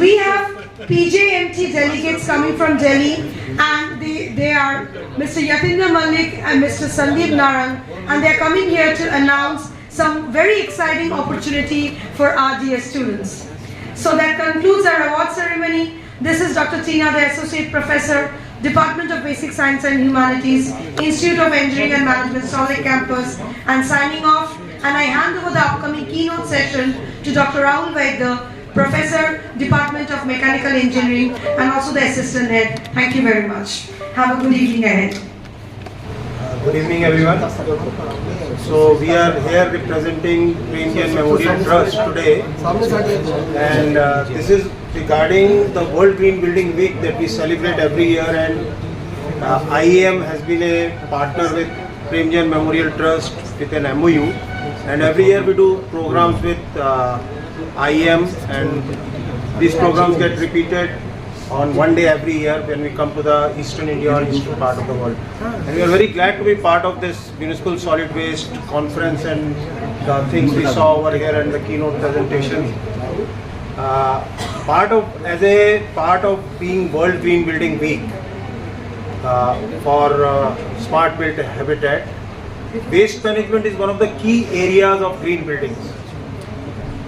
We have PJMT delegates coming from Delhi, and they are Mr. Yatindra Malik and Mr. Sandeep Narang, and they are coming here to announce some very exciting opportunity for our dear students. So that concludes our award ceremony. This is Dr. Tina, the Associate Professor, Department of Basic Science and Humanities, Institute of Engineering and Management, Salt Lake Campus, and signing off, and I hand over the upcoming keynote session to Dr. Rahul Vaidya, Professor, Department of Mechanical Engineering, and also the Assistant Head. Thank you very much. Have a good evening ahead. Good evening, everyone. So we are here representing Indian Memorial Trust today, and this is regarding the World Green Building Week that we celebrate every year. And IEM has been a partner with Indian Memorial Trust with an MOU, and every year we do programs with IEM, and these programs get repeated on one day every year when we come to the Eastern India or Eastern part of the world. And we are very glad to be part of this Municipal Solid Waste Conference and the things we saw over here and the keynote presentation. As a part of being World Green Building Week for Smart Built Habitat, waste management is one of the key areas of green buildings.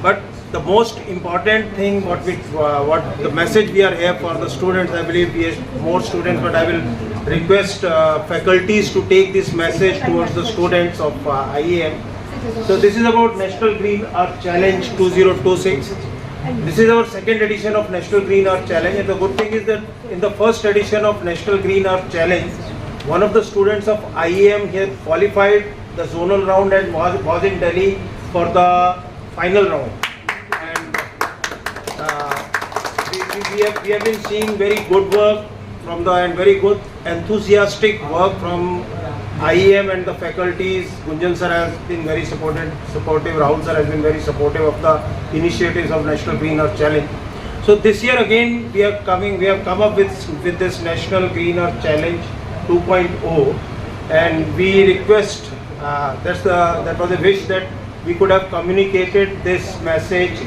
But the most important thing, what the message we are here for the students, I believe we have more students, but I will request faculties to take this message towards the students of IEM. So this is about National Green Earth Challenge 2026. This is our second edition of National Green Earth Challenge, and the good thing is that in the first edition of National Green Earth Challenge, one of the students of IEM here qualified the zonal round and was in Delhi for the final round. We have been seeing very good work and very good enthusiastic work from IEM and the faculties. Gunjan sir has been very supportive, Rahul sir has been very supportive of the initiatives of National Green Earth Challenge. So this year again we have come up with this National Green Earth Challenge 2.0, and we request, that was a wish that we could have communicated this message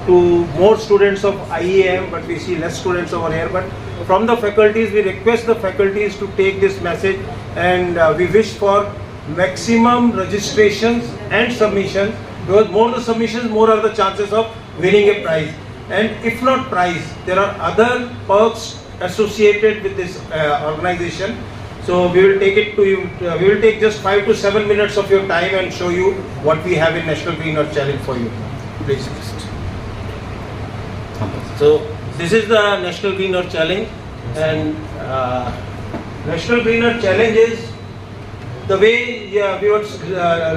to more students of IEM, but we see less students over here. But from the faculties, we request the faculties to take this message, and we wish for maximum registrations and submissions, because more the submissions, more are the chances of winning a prize. And if not prize, there are other perks associated with this organization. So we will take it to you. We will take just 5 to 7 minutes of your time and show you what we have in National Green Earth Challenge for you. Please. So this is the National Green Earth Challenge, and National Green Earth Challenge is the way we were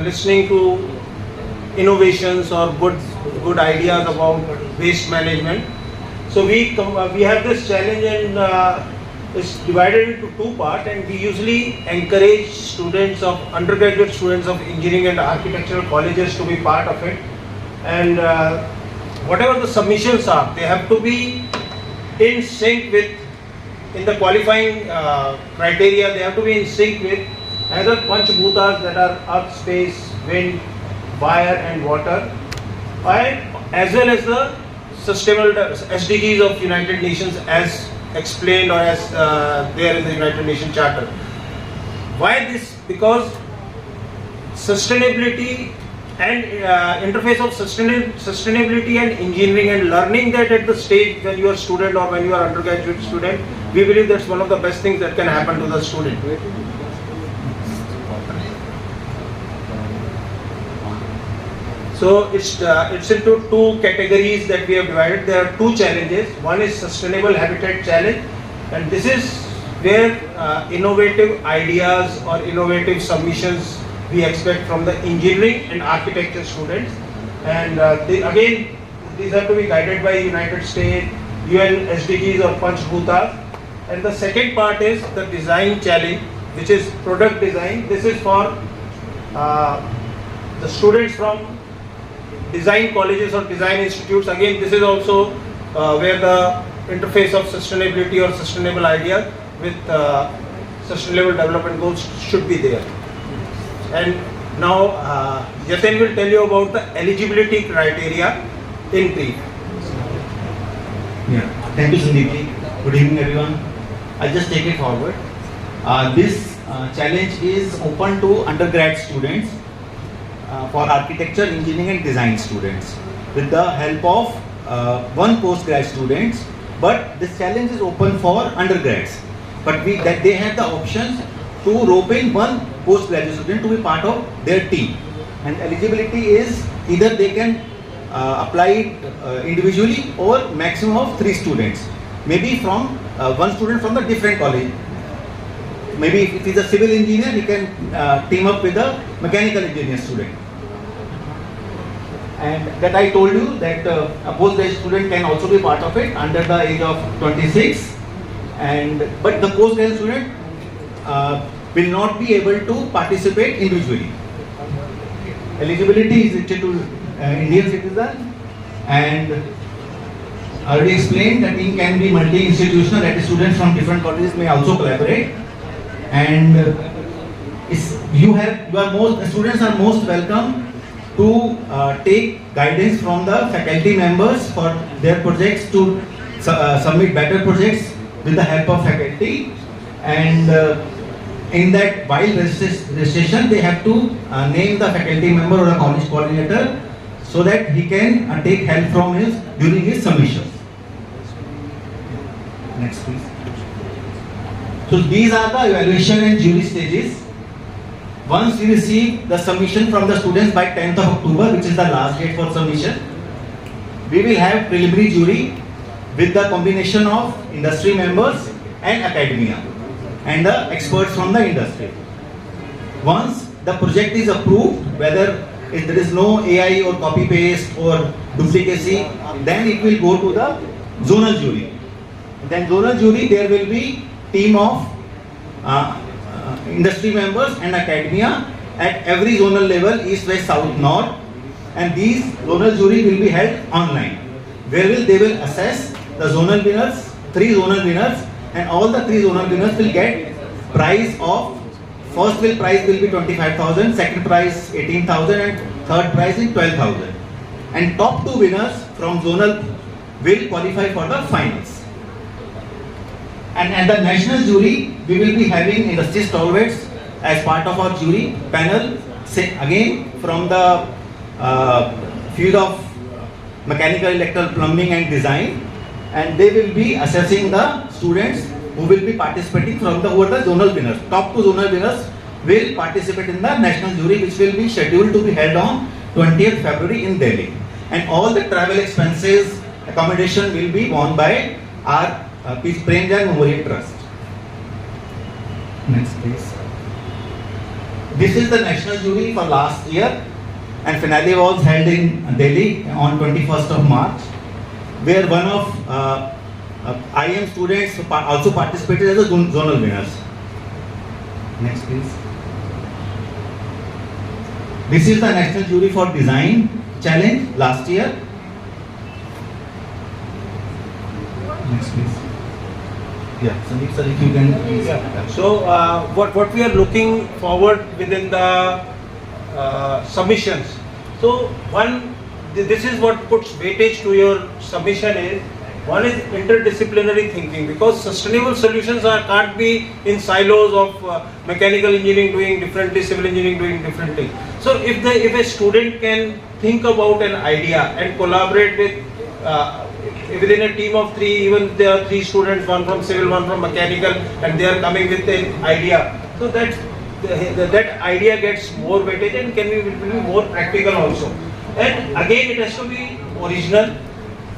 listening to innovations or good ideas about waste management. So we have this challenge, and it's divided into two parts, and we usually encourage students of undergraduate students of engineering and architectural colleges to be part of it. And whatever the submissions are, they have to be in sync with, in the qualifying criteria, they have to be in sync with either Panchbhutas, that are earth, space, wind, fire and water, as well as the sustainable SDGs of United Nations as explained or as there in the United Nations Charter. Why this? Because sustainability and interface of sustainability and engineering, and learning that at the stage when you are student or when you are undergraduate student, we believe that's one of the best things that can happen to the student. So it's into two categories that we have divided. There are two challenges. One is Sustainable Habitat Challenge, and this is where innovative ideas or innovative submissions we expect from the engineering and architecture students. And again, these have to be guided by United States, UN SDGs or Panchbhutas. And the second part is the Design Challenge, which is product design. This is for the students from design colleges or design institutes. Again, this is also where the interface of sustainability or sustainable ideas with sustainable development goals should be there. And now Yatin will tell you about the eligibility criteria in brief. Yeah, thank you, Sandeep. Good evening, everyone. I'll just take it forward. This challenge is open to undergrad students for architecture, engineering and design students with the help of one postgrad students, but this challenge is open for undergrads, but they have the options to rope in one postgraduate student to be part of their team, and eligibility is either they can applied individually or maximum of 3 students. Maybe from one student from the different college. Maybe if he is a civil engineer, he can team up with a mechanical engineer student. And that I told you that a postgraduate student can also be part of it under the age of 26. But the postgraduate student will not be able to participate individually. Eligibility is limited to Indian citizen, and I already explained that team can be multi-institutional, that is students from different colleges may also collaborate. And students are most welcome to take guidance from the faculty members for their projects to submit better projects with the help of faculty. And in that while registration they have to name the faculty member or a college coordinator so that he can take help from during his submission. Next please. So these are the evaluation and jury stages. Once we receive the submission from the students by 10th of October, which is the last date for submission, we will have preliminary jury with the combination of industry members and academia and the experts from the industry. Once the project is approved, whether if there is no AI or copy paste or duplicacy, then it will go to the zonal jury. Then zonal jury, there will be team of industry members and academia at every zonal level, east, west, south, north, and these zonal jury will be held online, where they will assess the zonal winners, 3 zonal winners, and all the 3 zonal winners will get prize of, first prize will be 25,000, second prize 18,000, and third prize is 12,000. And top 2 winners from zonal will qualify for the finals. And at the national jury, we will be having industry stalwarts as part of our jury panel, again from the field of mechanical, electrical, plumbing and design, and they will be assessing the students who will be participating from who are the zonal winners. Top 2 zonal winners will participate in the national jury, which will be scheduled to be held on 20th February in Delhi. And all the travel expenses, accommodation will be borne by our Premjan Memorial Trust. Next please. This is the national jury for last year, and finale was held in Delhi on 21st of March, where one of IM students also participated as a zonal winners. Next please. This is the national jury for design challenge last year. Next please. Yeah, Sandeep sir, if you can please. Yeah. So what we are looking forward within the submissions. So this is what puts weightage to your submission is, one is interdisciplinary thinking, because sustainable solutions can't be in silos of mechanical engineering doing differently, civil engineering doing differently. So if a student can think about an idea and collaborate with within a team of 3, even there are 3 students, one from civil, one from mechanical, and they are coming with an idea, so that idea gets more weightage and will be more practical also. And again, it has to be original.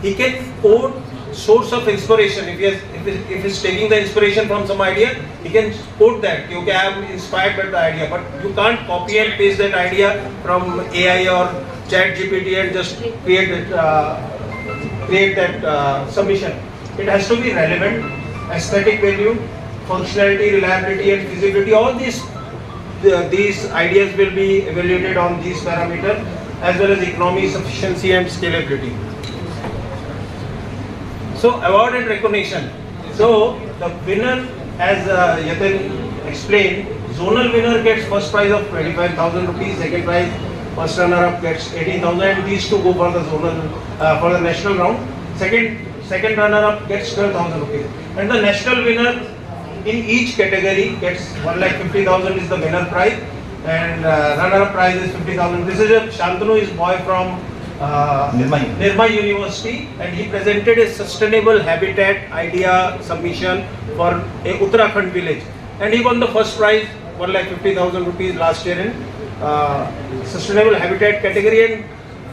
He can quote source of inspiration. If he's taking the inspiration from some idea, he can quote that. Okay, I am inspired by the idea, but you can't copy and paste that idea from AI or ChatGPT and just create that submission. It has to be relevant, aesthetic value, functionality, reliability, and feasibility. All these ideas will be evaluated on these parameters, as well as economy, sufficiency, and scalability. So award and recognition. So the winner, as Yatin explained, zonal winner gets first prize of 25,000 rupees, second prize, first runner-up gets 18,000, and these 2 go for the zonal for the national round. Second runner-up gets 12,000 rupees, and the national winner in each category gets 1,50,000 is the winner prize, and runner-up prize is 50,000. This is Shantanu is boy from Nirma University, and he presented a sustainable habitat idea submission for a Uttarakhand village, and he won the first prize, 1,50,000 rupees last year in sustainable habitat category. And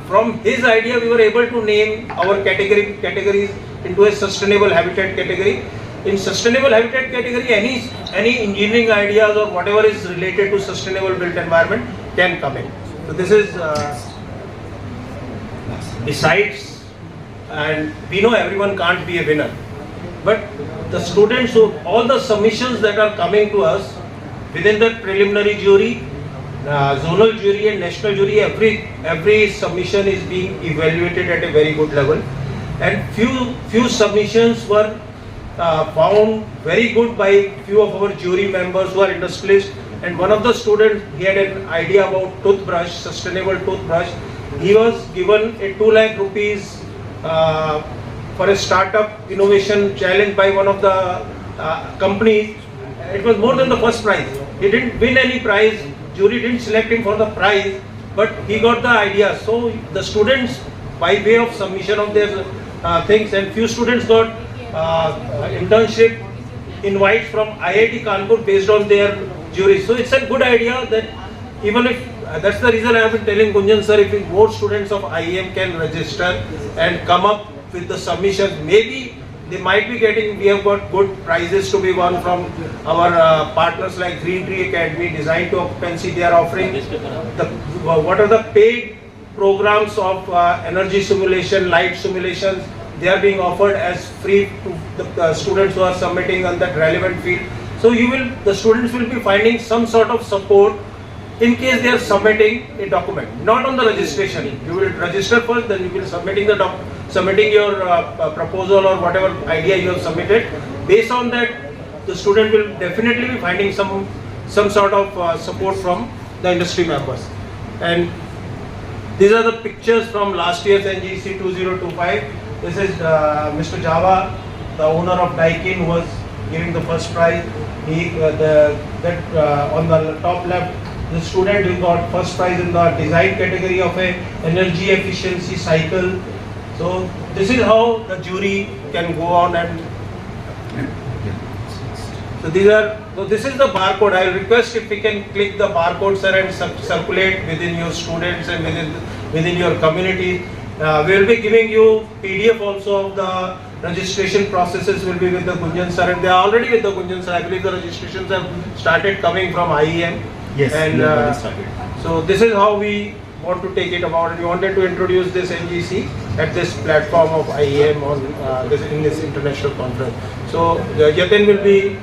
from his idea we were able to name our categories into a sustainable habitat category. In sustainable habitat category, any engineering ideas or whatever is related to sustainable built environment can come in. So this is besides, and we know everyone can't be a winner, but the students who all the submissions that are coming to us within the preliminary jury, zonal jury and national jury, every submission is being evaluated at a very good level, and few submissions were found very good by few of our jury members who are industrialists. And one of the students, he had an idea about toothbrush, sustainable toothbrush. He was given a 2 lakh rupees for a startup innovation challenge by one of the companies. It was more than the first prize. He didn't win any prize. Jury didn't select him for the prize, but he got the idea. So the students, by way of submission of their things, and few students got internship invites from IIT Kanpur based on their jury. So it's a good idea that even if that's the reason I have been telling Gunjan sir, if more students of IEM can register and come up with the submissions, maybe they might be getting, we have got good prizes to be won from our partners like Green Tree Academy, Design to Occupancy. They are offering what are the paid programs of energy simulation, light simulations. They are being offered as free to the students who are submitting on that relevant field. So the students will be finding some sort of support in case they are submitting a document, not on the registration. You will register first, then you will submitting your proposal or whatever idea you have submitted. Based on that, the student will definitely be finding some sort of support from the industry members. And these are the pictures from last year's NGC 2025. This is Mr. Java, the owner of Daikin, who was giving the first prize. On the top left, the student who got first prize in the design category of a energy efficiency cycle. So this is how the jury can go on, and so this is the barcode. I will request if we can click the barcode, sir, and circulate within your students and within your community. We will be giving you PDF also of the registration processes will be with the Gunjan sir, and they are already with the Gunjan sir. I believe the registrations have started coming from IEM. Yes, and started. So this is how we want to take it about, and we wanted to introduce this NGC at this platform of IEM in this international conference. So Yatin will be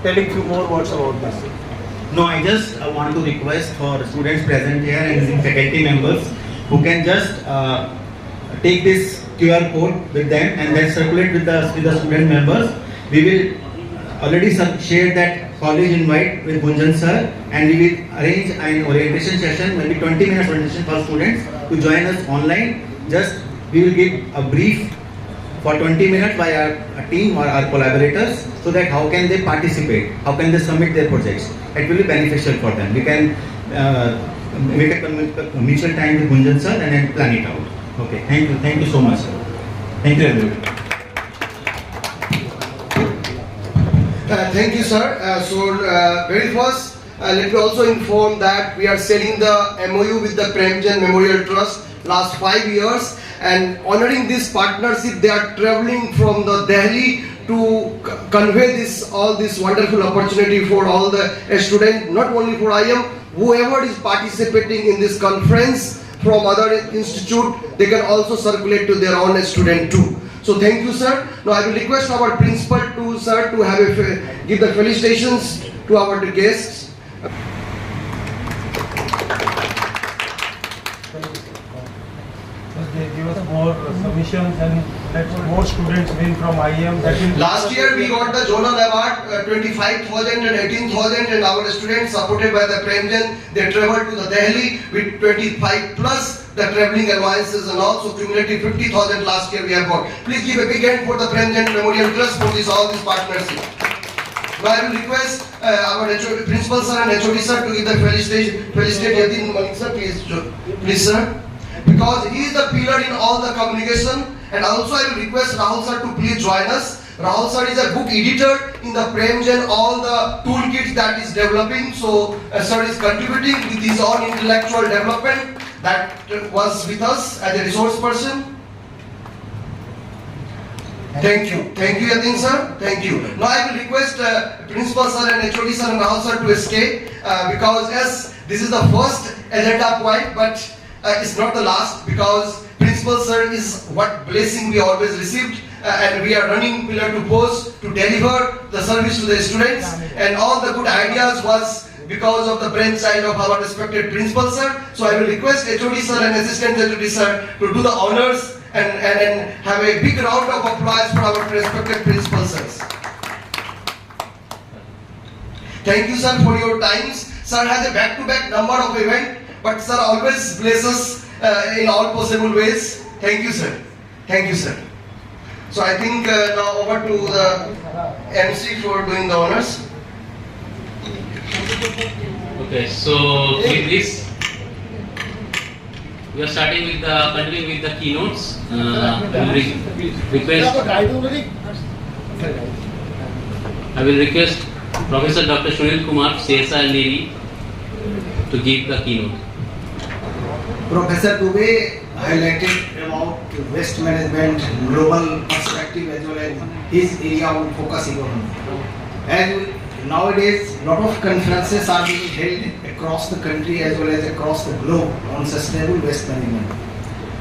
telling few more words about this. No, I just want to request for students present here and faculty members who can just take this QR code with them and then circulate with the student members. We will already share that college invite with Gunjan sir, and we will arrange an orientation session, maybe 20 minutes orientation for students to join us online. Just we will give a brief for 20 minutes by our team or our collaborators, so that how can they participate, how can they submit their projects. It will be beneficial for them. We can make a mutual time with Gunjan sir and then plan it out. Okay, thank you so much, sir. Thank you everyone. Thank you, sir. Very first, let me also inform that we are selling the MOU with the Premchand Memorial Trust last 5 years, and honoring this partnership, they are traveling from the Delhi to convey all this wonderful opportunity for all the students, not only for IM, whoever is participating in this conference from other institute, they can also circulate to their own student too. So thank you, sir. Now I will request our principal to sir to have give the felicitations to our guests. They give us more submissions and let more students win from IEM. Last year we got the Zonal Award 25,000 and 18,000, and our students supported by the Premchand, they traveled to the Delhi with 25 plus the travelling allowances and also cumulative 50,000 last year we have got. Please give a big hand for the Premchand Memorial Trust for all this partnership. Now I will request our principal sir and HOD sir to give the felicitate Yatin Malik sir, please sir. Because he is the pillar in all the communication, and also I will request Rahul sir to please join us. Rahul sir is a book editor in the Premchand, all the toolkits that is developing. So sir is contributing with his own intellectual development. that was with us as a resource person? Thank you, Yatin sir. Thank you. Now I will request Principal sir and HOD sir and Rahul sir to escape because yes, this is the first agenda point, but it's not the last because Principal sir is what blessing we always received. And we are running pillar to post to deliver the service to the students, and all the good ideas was because of the brainchild of our respected principal sir. So I will request HOD sir and assistant HOD sir to do the honors and have a big round of applause for our respected principal sirs. Thank you sir for your times. Sir has a back-to-back number of events, but sir always blesses in all possible ways. Thank you sir. Thank you sir. So I think now over to the MC for doing the honors. Okay, so with this, we are starting with continuing with the keynotes. I will request Professor Dr. Sunil Kumar, CSR Neri, to give the keynote. Professor Dubey highlighted about waste management, global perspective as well as his area of focus economy. And nowadays, lot of conferences are being held across the country as well as across the globe on sustainable waste management.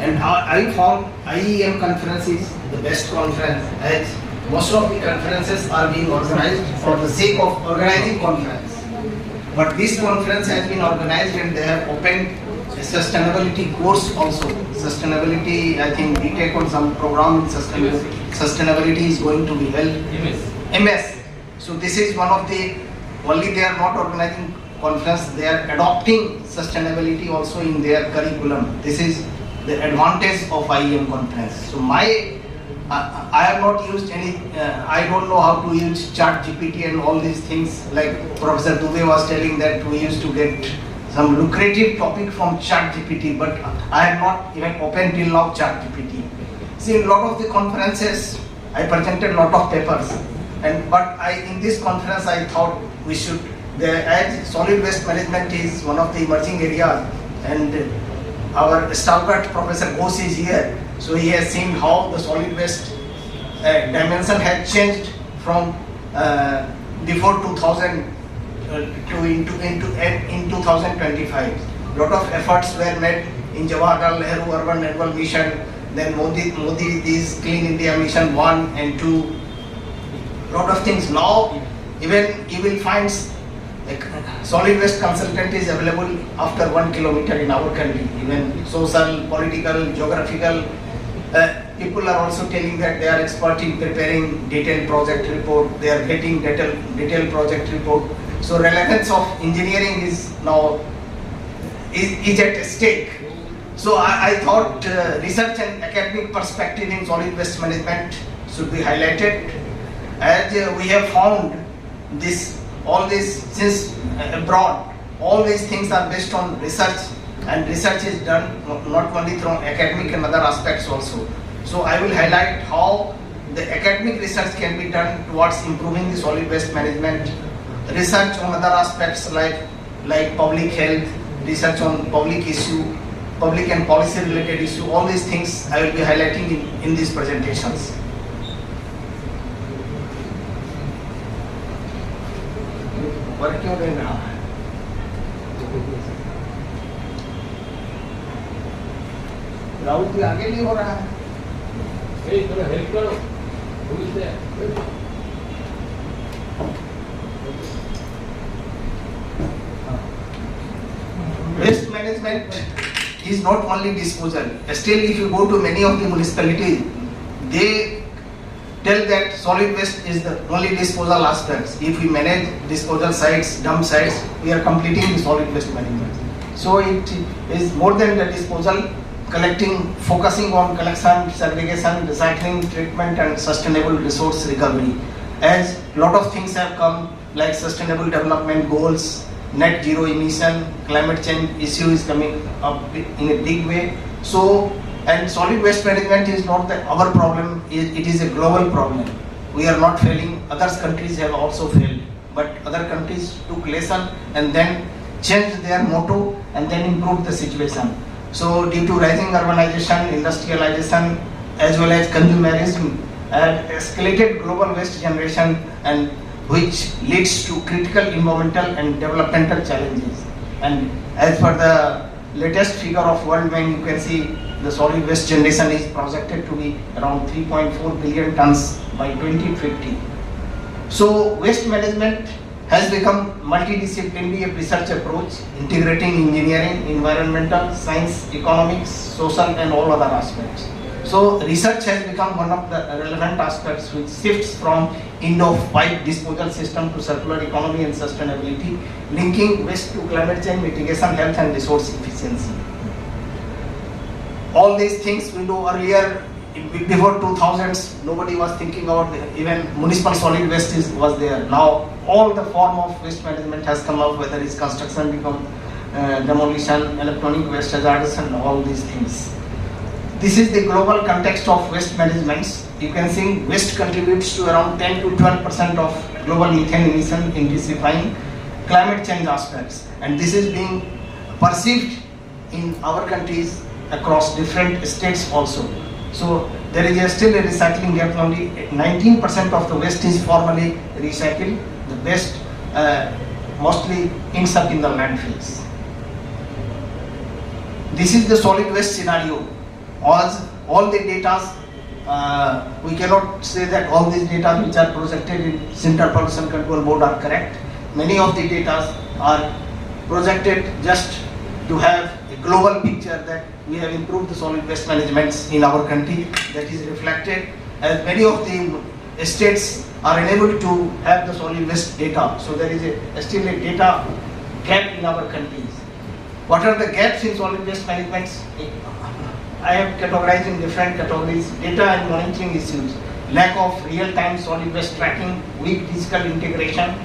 And I found IEM conference is the best conference as most of the conferences are being organized for the sake of organizing conference. But this conference has been organized and they have opened a sustainability course also. Sustainability, I think we take on some program in sustainability is going to be held. MS. So this is one of the, only they are not organizing conference, they are adopting sustainability also in their curriculum. This is the advantage of IEM conference. So I have not used any, I don't know how to use ChatGPT and all these things, like Professor Dubey was telling that we used to get some lucrative topic from ChatGPT, but I have not even opened till now ChatGPT. See, in a lot of the conferences, I presented a lot of papers, but in this conference I thought we should, as solid waste management is one of the emerging areas, and our stalwart Professor Ghosh is here, so he has seen how the solid waste dimension has changed from before 2000 to in 2025. Lot of efforts were made in Jawaharlal Nehru Urban Renewal Mission, then Modi's Clean India Mission 1 and 2. Lot of things. Now even you will find solid waste consultant is available after 1 kilometer in our country. Even social, political, geographical people are also telling that they are expert in preparing detailed project report. They are getting detailed project report. So relevance of engineering is now is at stake. So I thought research and academic perspective in solid waste management should be highlighted, as we have found all this since abroad. All these things are based on research, and research is done not only through academic and other aspects also. So I will highlight how the academic research can be done towards improving the solid waste management. Research on other aspects like public health, research on public issue, public and policy related issue, all these things I will be highlighting in these presentations. Rahul ji आगे नहीं हो रहा है। Help करो। Waste management is not only disposal. Still, if you go to many of the municipalities, they tell that solid waste is the only disposal aspects. If we manage disposal sites, dump sites, we are completing the solid waste management. So it is more than the disposal, collecting, focusing on collection, segregation, recycling, treatment and sustainable resource recovery. As lot of things have come like sustainable development goals, net zero emission, climate change issue is coming up in a big way. So, and solid waste management is not our problem, it is a global problem. We are not failing, other countries have also failed, but other countries took lesson and then changed their motto and then improved the situation. So due to rising urbanization, industrialization, as well as consumerism, escalated global waste generation, and which leads to critical environmental and developmental challenges. And as per the latest figure of World Bank, you can see the solid waste generation is projected to be around 3.4 billion tons by 2050. So waste management has become multidisciplinary research approach, integrating engineering, environmental, science, economics, social, and all other aspects. So research has become one of the relevant aspects which shifts from end-of-pipe disposal system to circular economy and sustainability, linking waste to climate change mitigation, health, and resource efficiency. All these things we do earlier, before 2000s, nobody was thinking about even municipal solid waste was there. Now all the form of waste management has come up, whether it's construction, demolition, electronic waste, hazardous, and all these things. This is the global context of waste management. You can see waste contributes to around 10 to 12% of global methane emission, intensifying climate change aspects. And this is being perceived in our countries across different states also. So there is still a recycling gap. Only 19% of the waste is formally recycled. The waste mostly ends up in the landfills. This is the solid waste scenario. All the data, we cannot say that all these data which are projected in Central Pollution Control Board are correct. Many of the data are projected just to have a global picture that we have improved the solid waste management in our country. That is reflected as many of the states are unable to have the solid waste data. So there is still a data gap in our countries. What are the gaps in solid waste management? I have categorized in different categories. Data and monitoring issues, lack of real-time solid waste tracking, weak digital integration,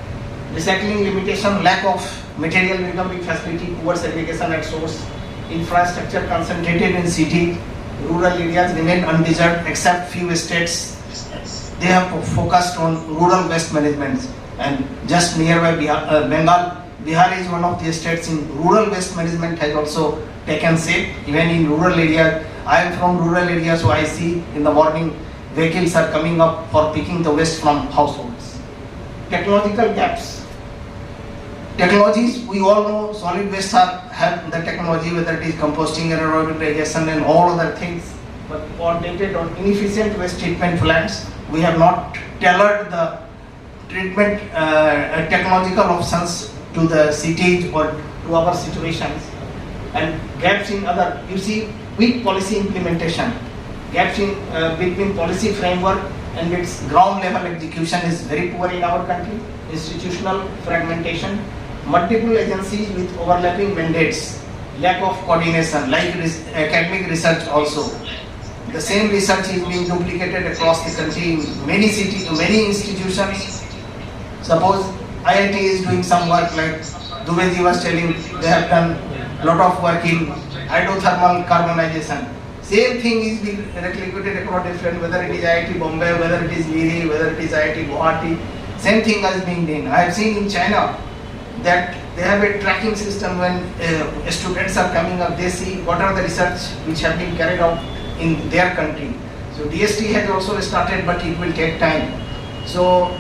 recycling limitation, lack of material recovery facility, poor segregation at source, infrastructure concentrated in cities, rural areas remain undeserved except few states. They have focused on rural waste management, and just nearby Bengal, Bihar is one of the states in rural waste management has also taken shape. Even in rural area, I am from rural area, so I see in the morning vehicles are coming up for picking the waste from households. Technological gaps. Technologies, we all know solid waste have the technology, whether it is composting, anaerobic digestion, and all other things, but outdated or inefficient waste treatment plants. We have not tailored the treatment technological options to the cities or to our situations, and gaps in other, you see, weak policy implementation, gaps in between policy framework and its ground level execution is very poor in our country. Institutional fragmentation, multiple agencies with overlapping mandates, lack of coordination, like academic research also. The same research is being duplicated across the country in many cities, many institutions. Suppose IIT is doing some work, like Dubeyji was telling, they have done a lot of work in hydrothermal carbonization. Same thing is being replicated across different, whether it is IIT Bombay, whether it is Liri, whether it is IIT Guwahati. Same thing is being done. I have seen in China that they have a tracking system. When students are coming up, they see what are the research which have been carried out in their country. So DST has also started, but it will take time. So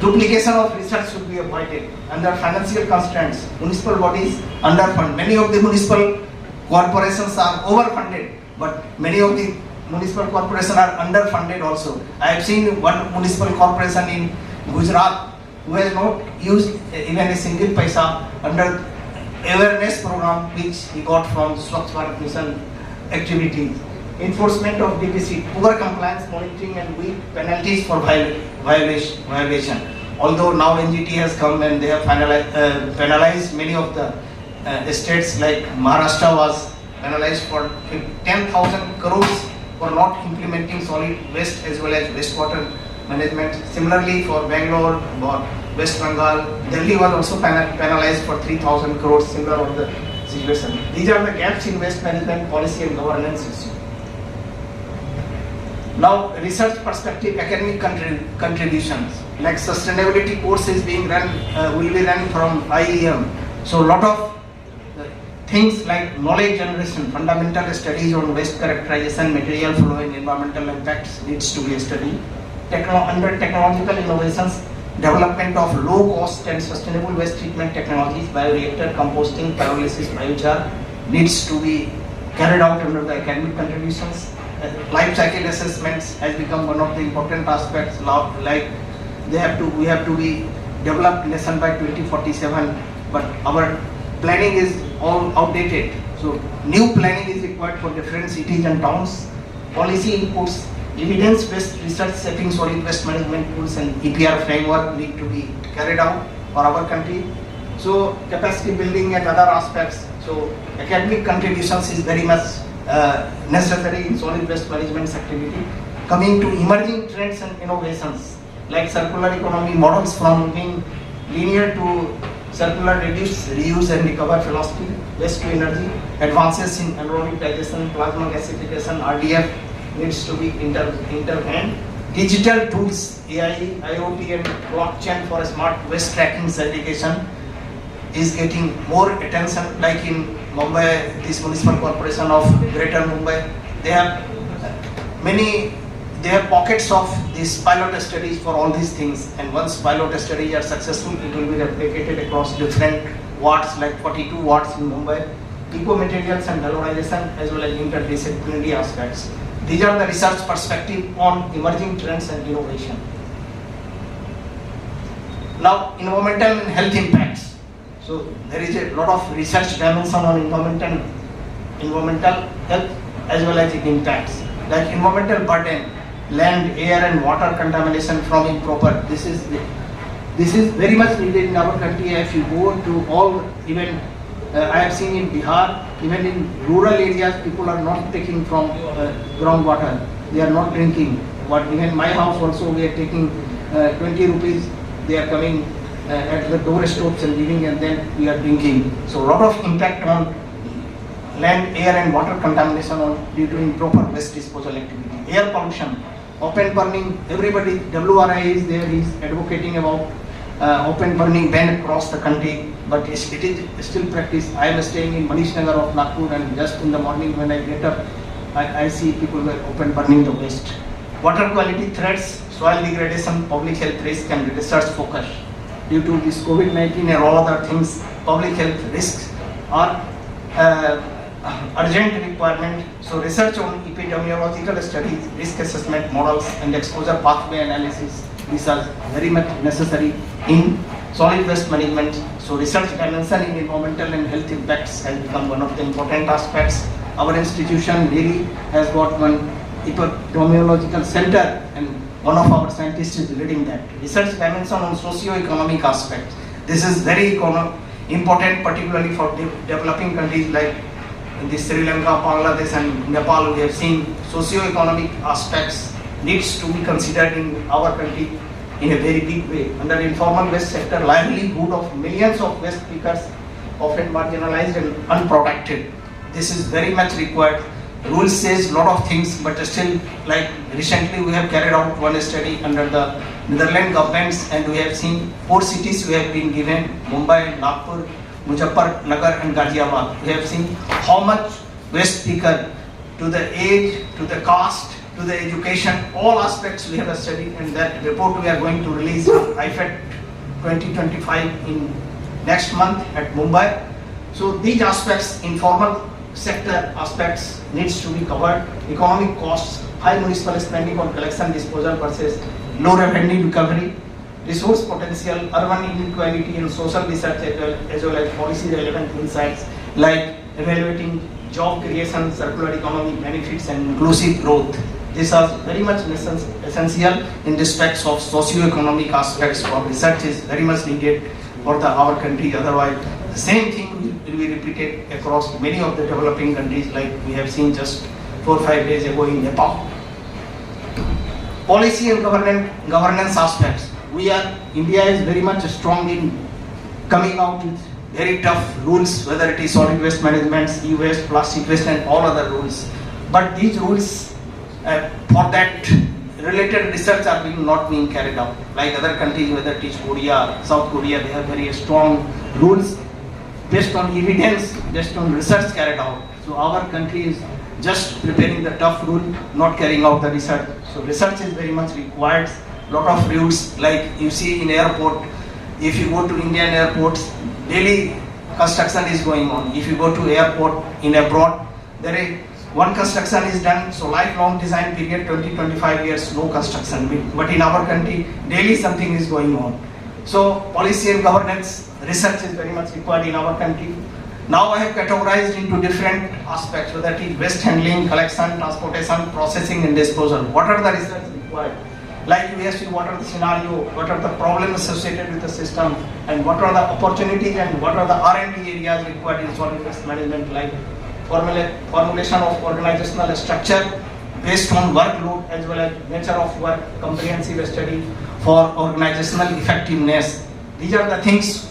duplication of research should be avoided. Under financial constraints, municipal bodies underfund. Many of the municipal corporations are overfunded, but many of the municipal corporations are underfunded also. I have seen one municipal corporation in Gujarat who has not used even a single paisa under awareness program which he got from Swachh Bharat Mission activities. Enforcement of DPC, poor compliance monitoring and weak penalties for violation. Although now NGT has come and they have penalized many of the states, like Maharashtra was penalized for 10,000 crores for not implementing solid waste as well as wastewater management. Similarly for Bangalore, West Bengal, Delhi was also penalized for 3,000 crores, similar of the situation. These are the gaps in waste management policy and governance issue. Now, research perspective, academic contributions, like sustainability course is being run, will be run from IEM. So, lot of things like knowledge generation, fundamental studies on waste characterization, material flow and environmental impacts needs to be studied. Under technological innovations, development of low cost and sustainable waste treatment technologies, bioreactor, composting, pyrolysis, biochar needs to be carried out under the academic contributions. Life cycle assessments has become one of the important aspects. Like we have to be developed nation by 2047, but our planning is all outdated. So new planning is required for different cities and towns. Policy inputs, evidence-based research shaping solid waste management tools and EPR framework need to be carried out for our country. So capacity building and other aspects. So academic contributions is very much necessary in solid waste management activity. Coming to emerging trends and innovations like circular economy models from moving linear to circular, reduce, reuse and recover philosophy, waste to energy, advances in anaerobic digestion, plasma gasification, RDF needs to be intervened. Digital tools, AI, IoT and blockchain for smart waste tracking segregation is getting more attention. Like in Mumbai, this municipal corporation of Greater Mumbai, they have pockets of these pilot studies for all these things, and once pilot studies are successful, it will be replicated across different wards, like 42 wards in Mumbai. Eco materials and valorization as well as interdisciplinary aspects. These are the research perspective on emerging trends and innovation. Now, environmental and health impacts. So there is a lot of research dimension on environmental health as well as impacts, like environmental burden, land, air and water contamination from improper. This is very much needed in our country. If you go to all, even I have seen in Bihar, even in rural areas, people are not taking from groundwater. They are not drinking. But even my house also, we are taking 20 rupees. They are coming at the doorsteps and giving, and then we are drinking. So a lot of impact on land, air and water contamination due to improper waste disposal activity. Air pollution, open burning, everybody, WRI is there, he is advocating about open burning ban across the country, but it is still practiced. I am staying in Manish Nagar of Nagpur, and just in the morning when I get up, I see people were open burning the waste. Water quality threats, soil degradation, public health risk and research focus. Due to this COVID-19 and all other things, public health risks are urgent requirement. So research on epidemiological studies, risk assessment models and exposure pathway analysis, these are very much necessary in solid waste management. So research dimension in environmental and health impacts has become one of the important aspects. Our institution really has got one epidemiological center, and one of our scientists is leading that. Research dimension on socio-economic aspects. This is very important, particularly for developing countries like in Sri Lanka, Bangladesh and Nepal. We have seen socio-economic aspects needs to be considered in our country in a very big way. Under informal waste sector, livelihood of millions of waste pickers often marginalized and unprotected. This is very much required. Rules says lot of things, but still, like recently we have carried out one study under the Netherlands governments, and we have seen 4 cities we have been given: Mumbai, Nagpur, Muzaffarnagar and Ghaziabad. We have seen how much waste picker, to the age, to the caste, to the education, all aspects we have studied, and that report we are going to release IFET 2025 in next month at Mumbai. So these aspects, informal sector aspects needs to be covered. Economic costs, high municipal spending on collection disposal versus low revenue recovery, resource potential, urban inequality and social research as well as policy relevant insights like evaluating job creation, circular economy benefits and inclusive growth. These are very much essential in respects of socio-economic aspects for research is very much needed for our country. Otherwise, the same thing will be repeated across many of the developing countries, like we have seen just 4 or 5 days ago in Nepal. Policy and governance aspects. India is very much strong in coming out with very tough rules, whether it is solid waste management, e-waste, plastic waste and all other rules. But these rules for that related research are not being carried out. Like other countries, whether it is Korea, South Korea, they have very strong rules based on evidence, based on research carried out. So our country is just preparing the tough rule, not carrying out the research. So research is very much required. Lot of rules, like you see in airport, if you go to Indian airports, daily construction is going on. If you go to airport in abroad, there is one construction is done, so lifelong design period 20-25 years, no construction. But in our country, daily something is going on. So policy and governance, research is very much required in our country. Now I have categorized into different aspects, whether it is waste handling, collection, transportation, processing and disposal. What are the research required? Like we have seen what are the scenario, what are the problems associated with the system, and what are the opportunities and what are the R&D areas required in solid waste management, like formulation of organizational structure based on workload as well as nature of work, comprehensive study for organizational effectiveness. These are the things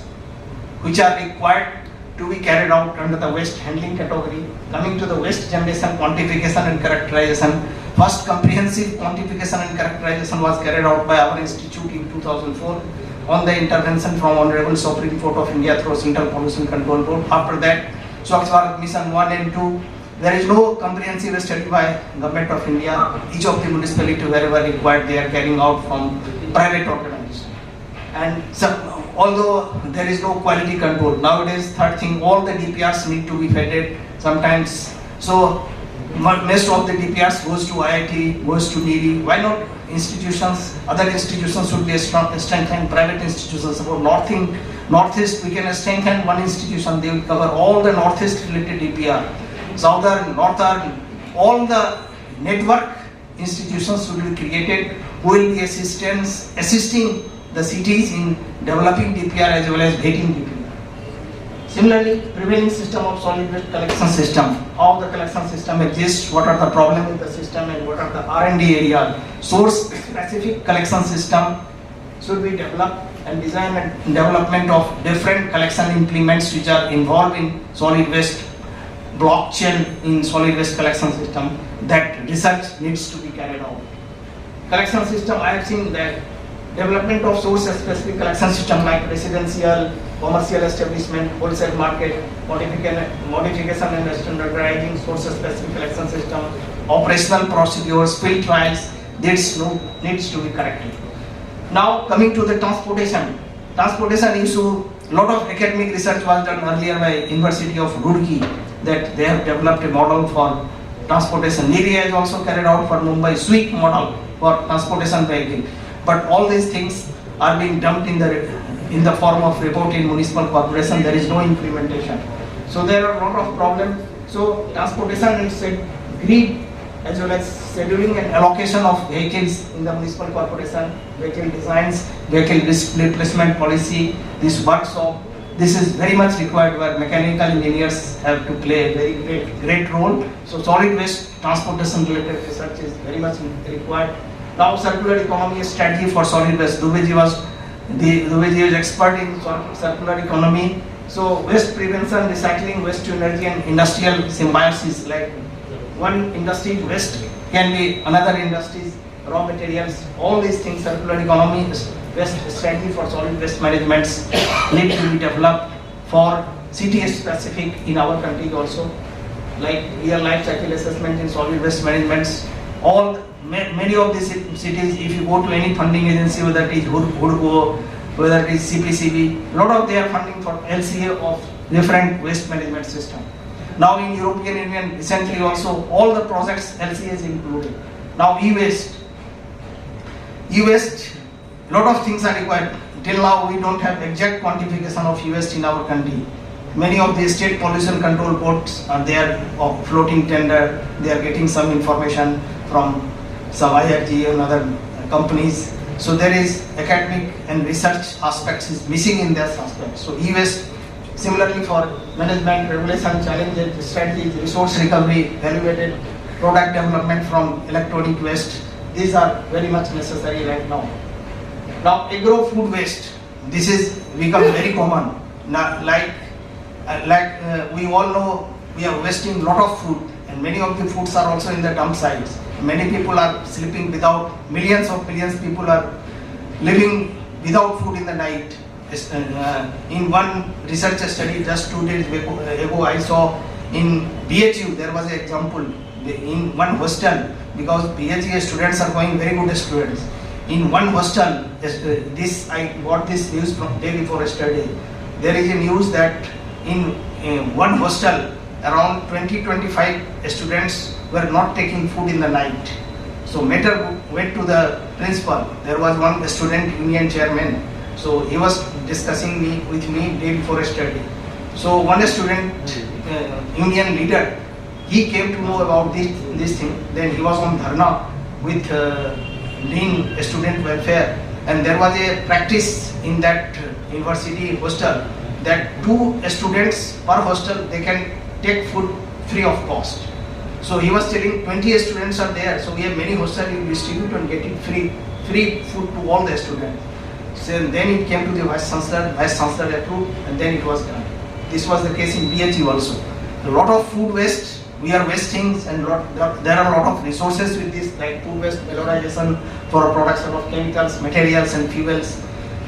which are required to be carried out under the waste handling category. Coming to the waste generation, quantification and characterization. First comprehensive quantification and characterization was carried out by our institute in 2004 on the intervention from Honorable Supreme Court of India through Central Pollution Control Board. After that, Swachh Bharat Mission 1 and 2, there is no comprehensive study by Government of India. Each of the municipality wherever required, they are carrying out from private organization. And although there is no quality control, nowadays third thing, all the DPRs need to be vetted sometimes. So most of the DPRs goes to IIT, goes to NEERI. Why not institutions? Other institutions should be strengthened, private institutions. About Northeast, we can strengthen one institution, they will cover all the Northeast related DPR. Southern, Northern, all the network institutions should be created who will be assisting the cities in developing DPR as well as vetting DPR. Similarly, prevailing system of solid waste collection system. How the collection system exists, what are the problems with the system and what are the R&D areas. Source specific collection system should be developed and design and development of different collection implements which are involved in solid waste, blockchain in solid waste collection system. That research needs to be carried out. Collection system, I have seen that development of source specific collection system like residential, commercial establishment, wholesale market, modification and standardizing source specific collection system, operational procedures, field trials, this needs to be corrected. Now coming to the transportation issue, lot of academic research was done earlier by University of Roorkee that they have developed a model for transportation. NEERI has also carried out for Mumbai SWEET model for transportation vehicle. But all these things are being dumped in the form of report in municipal corporation. There is no implementation. So there are a lot of problems. So transportation is grid as well as scheduling and allocation of vehicles in the municipal corporation, vehicle designs, vehicle replacement policy, this workshop. This is very much required where mechanical engineers have to play a very great role. So solid waste transportation related research is very much required. Now circular economy strategy for solid waste. Dubeji is expert in circular economy. So waste prevention, recycling, waste to energy and industrial symbiosis. Like one industry waste can be another industry's raw materials. All these things, circular economy, waste strategy for solid waste management need to be developed for city specific in our country also. Like real life cycle assessment in solid waste management. Many of these cities, if you go to any funding agency, whether it is HUDCO, whether it is CPCB, lot of they are funding for LCA of different waste management system. Now in European Union, recently also, all the projects LCA is included. Now e-waste, lot of things are required. Till now, we don't have exact quantification of e-waste in our country. Many of the state pollution control boards are there of floating tender. They are getting some information from some IRG and other companies. So there is academic and research aspects is missing in this aspect. So e-waste, similarly for management, regulation, challenges, strategies, resource recovery, evaluated product development from electronic waste. These are very much necessary right now. Now agro-food waste, this is become very common. Now, we all know we are wasting lot of food and many of the foods are also in the dump sites. Many people are sleeping without, millions of people are living without food in the night in one research study just 2 days ago, I saw in BHU there was an example in one hostel, because BHU students are going very good students. In one hostel, I got this news from day before yesterday. There is a news that in one hostel around 20-25 students were not taking food in the night. So matter went to the principal. There was one student union chairman. So he was discussing with me day before yesterday. So one student union leader, he came to know about this thing. Then he was on dharna with Dean Student Welfare, and there was a practice in that university hostel that 2 students per hostel they can take food free of cost. So he was telling 20 students are there, so we have many hostels, you distribute and get it free food to all the students. So then it came to the vice chancellor approved, and then it was done. This was the case in BHU also. A lot of food waste we are wasting, and there are a lot of resources with this, like food waste valorization for production of chemicals, materials and fuels.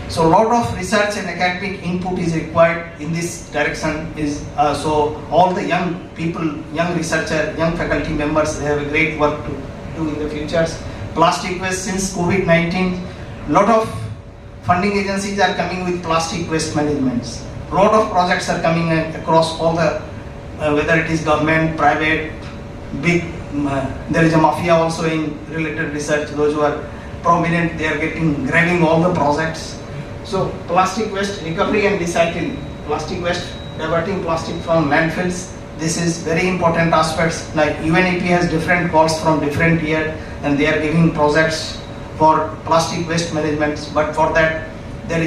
So a lot of research and academic input is required in this direction. So all the young people, young researchers, young faculty members, they have a great work to do in the futures. Plastic waste, since COVID-19, lot of funding agencies are coming with plastic waste management. Lot of projects are coming across all the, whether it is government, private, big, there is a mafia also in related research. Those who are prominent, they are grabbing all the projects. So plastic waste recovery and recycling, plastic waste, diverting plastic from landfills. This is very important aspects. Like UNEP has different calls from different year, and they are giving projects for plastic waste management. But for that, there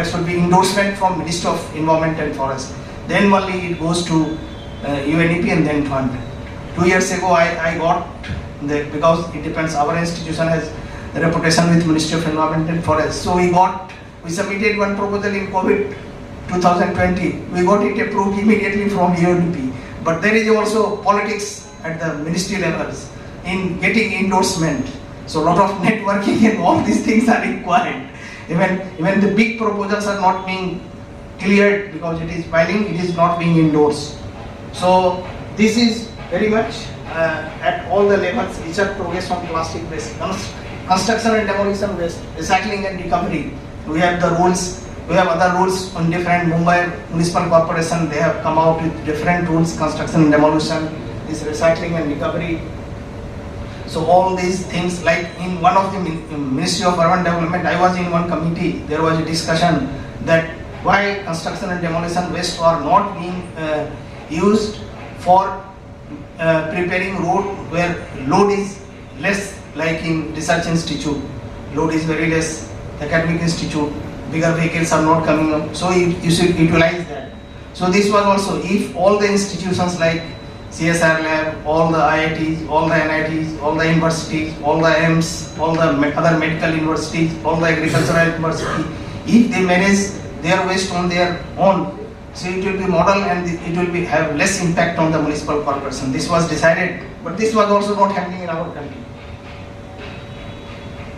should be endorsement from Ministry of Environment and Forest. Then only it goes to UNEP and then fund. 2 years ago, I got because it depends. Our institution has a reputation with Ministry of Environment and Forest. So we submitted one proposal in COVID 2020. We got it approved immediately from UNEP. But there is also politics at the ministry levels in getting endorsement. So a lot of networking and all these things are required. Even the big proposals are not being cleared because it is filing, it is not being endorsed. So this is very much at all the levels research progress on plastic waste, construction and demolition waste, recycling and recovery. We have the rules. We have other rules on different. Mumbai Municipal Corporation, they have come out with different rules, construction and demolition, this recycling and recovery. So all these things, like in one of the Ministry of Urban Development, I was in one committee, there was a discussion that why construction and demolition waste are not being used for preparing road where load is less, like in research institute, load is very less, academic institute, bigger vehicles are not coming up, so you should utilize that. So this was also, if all the institutions like CSR lab, all the IITs, all the NITs, all the universities, all the AIMS, all the other medical universities, all the agricultural universities, if they manage their waste on their own, so it will be model and it will have less impact on the municipal corporation. This was decided, but this was also not happening in our country.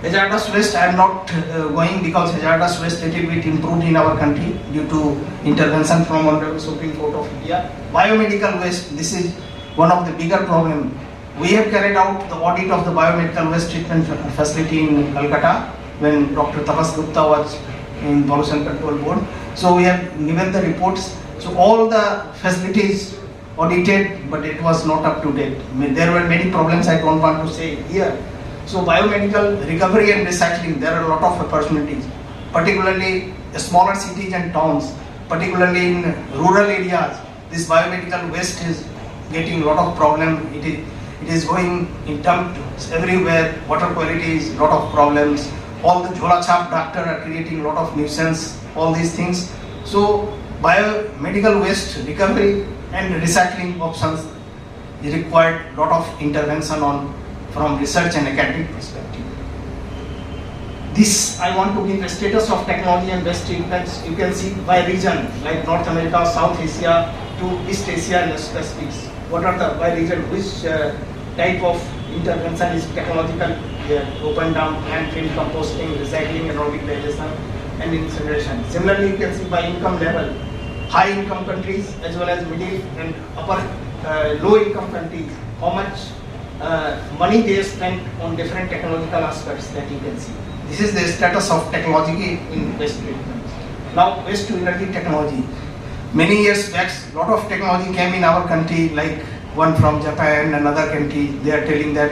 Hazardous waste, I am not going because hazardous waste little bit improved in our country due to intervention from Honorable Supreme Court of India. Biomedical waste, this is one of the bigger problem. We have carried out the audit of the biomedical waste treatment facility in Calcutta when Dr. Tapas Gupta was in Pollution Control Board. So we have given the reports. So all the facilities audited, but it was not up to date. I mean, there were many problems I don't want to say here. So biomedical recovery and recycling, there are a lot of opportunities, particularly smaller cities and towns, particularly in rural areas. This biomedical waste is getting a lot of problem. It is going in dumped everywhere. Water quality is a lot of problems. All the jhola chap doctors are creating a lot of nuisance. All these things. So biomedical waste recovery and recycling options is required a lot of intervention from research and academic perspective. This I want to give a status of technology and waste treatment. You can see by region, like North America, South Asia to East Asia and Pacific. What are the by region, which type of intervention is technological their open dump, landfill, composting, recycling, aerobic digestion, and incineration. Similarly, you can see by income level, high income countries as well as middle and upper low income countries, how much money they spend on different technological aspects that you can see. This is the status of technology in waste treatment. Now, waste to energy technology. Many years back, lot of technology came in our country, like one from Japan, another country. They are telling that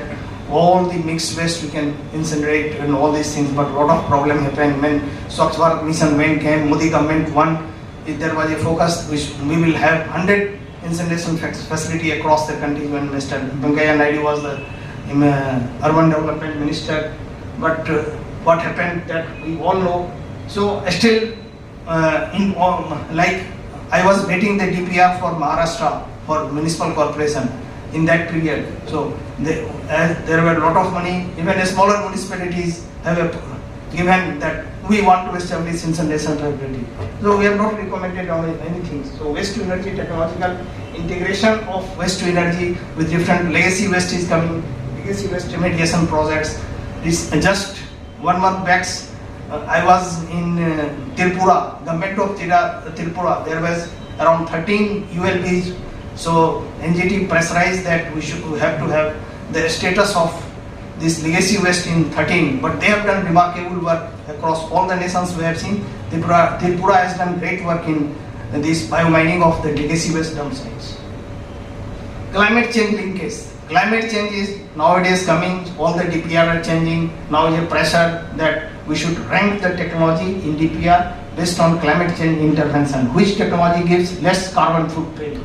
all the mixed waste we can incinerate and all these things, but a lot of problem happened when Swachh Bharat mission when came, Modi government won. There was a focus which we will have 100 incineration facility across the country when Mr. Venkaiah Naidu was the urban development minister. But what happened that we all know. So still, like I was meeting the DPR for Maharashtra for municipal corporation in that period. So there were a lot of money. Even smaller municipalities have given that we want to establish incineration facility. So we have not recommended on anything. So waste to energy technological integration of waste to energy with different legacy waste is coming. Legacy waste remediation projects. This just 1 month back, I was in Tripura, government of Tripura. There was around 13 ULBs. So NGT pressurized that we have to have the status of this legacy waste in 13. But they have done remarkable work across all the nations we have seen. Tripura has done great work in this biomining of the legacy waste dump sites. Climate change linkage. Climate change is nowadays coming, all the DPR are changing. Now is a pressure that we should rank the technology in DPR based on climate change intervention. Which technology gives less carbon footprint?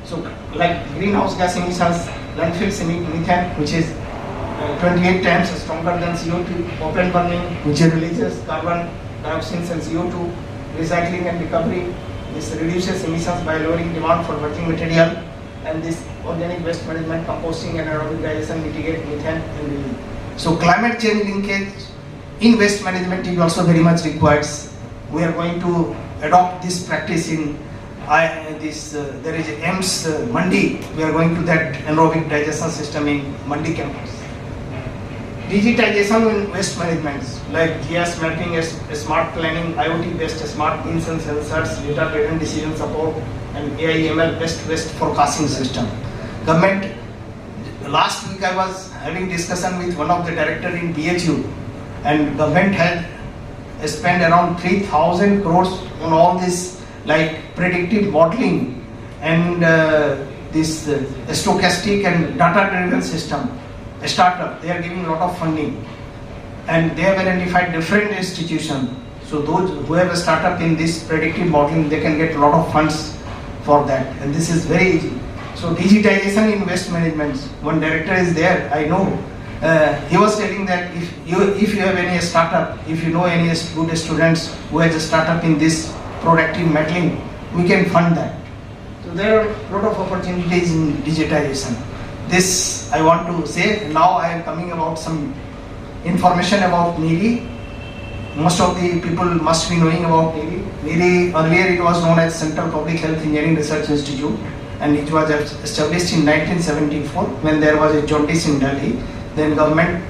So like greenhouse gas emissions, landfill methane, which is 28 times stronger than CO2, open burning, which releases carbon dioxide and CO2, recycling and recovery. This reduces emissions by lowering demand for virgin material, and this organic waste management, composting and aerobic digestion mitigate methane and release. So climate change linkage in waste management is also very much required. We are going to adopt this practice in there is AIMS Mandi. We are going to that aerobic digestion system in Mandi campus. Digitization in waste management, like GIS mapping, smart planning, IoT based smart bins and sensors, data driven decision support, and AI/ML based waste forecasting system. Government, last week I was having discussion with one of the director in BHU, and government had spent around 3,000 crores on all this like predictive modeling and this stochastic and data driven system. A startup, they are giving a lot of funding, and they have identified different institutions. So those who have a startup in this predictive modeling, they can get a lot of funds for that, and this is very easy. So digitization in waste management, one director is there, I know. He was telling that if you have any startup, if you know any good students who has a startup in this productive modeling, we can fund that. So there are a lot of opportunities in digitization. This I want to say. Now I am coming about some information about NEERI. Most of the people must be knowing about NEERI. NEERI, earlier it was known as Central Public Health Engineering Research Institute, and it was established in 1974 when there was a jaundice in Delhi. Then government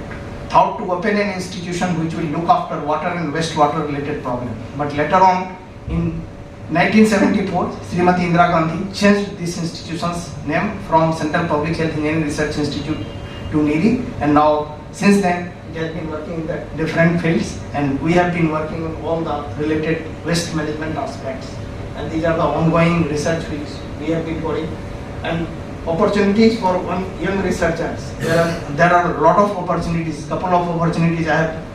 thought to open an institution which will look after water and wastewater related problems. But later on in 1974, Srimati Indira Gandhi changed this institution's name from Central Public Health Engineering Research Institute to NEERI, and now since then it has been working in the different fields, and we have been working on all the related waste management aspects, and these are the ongoing research which we have been doing. And opportunities for young researchers, there are a lot of opportunities. Couple of opportunities I have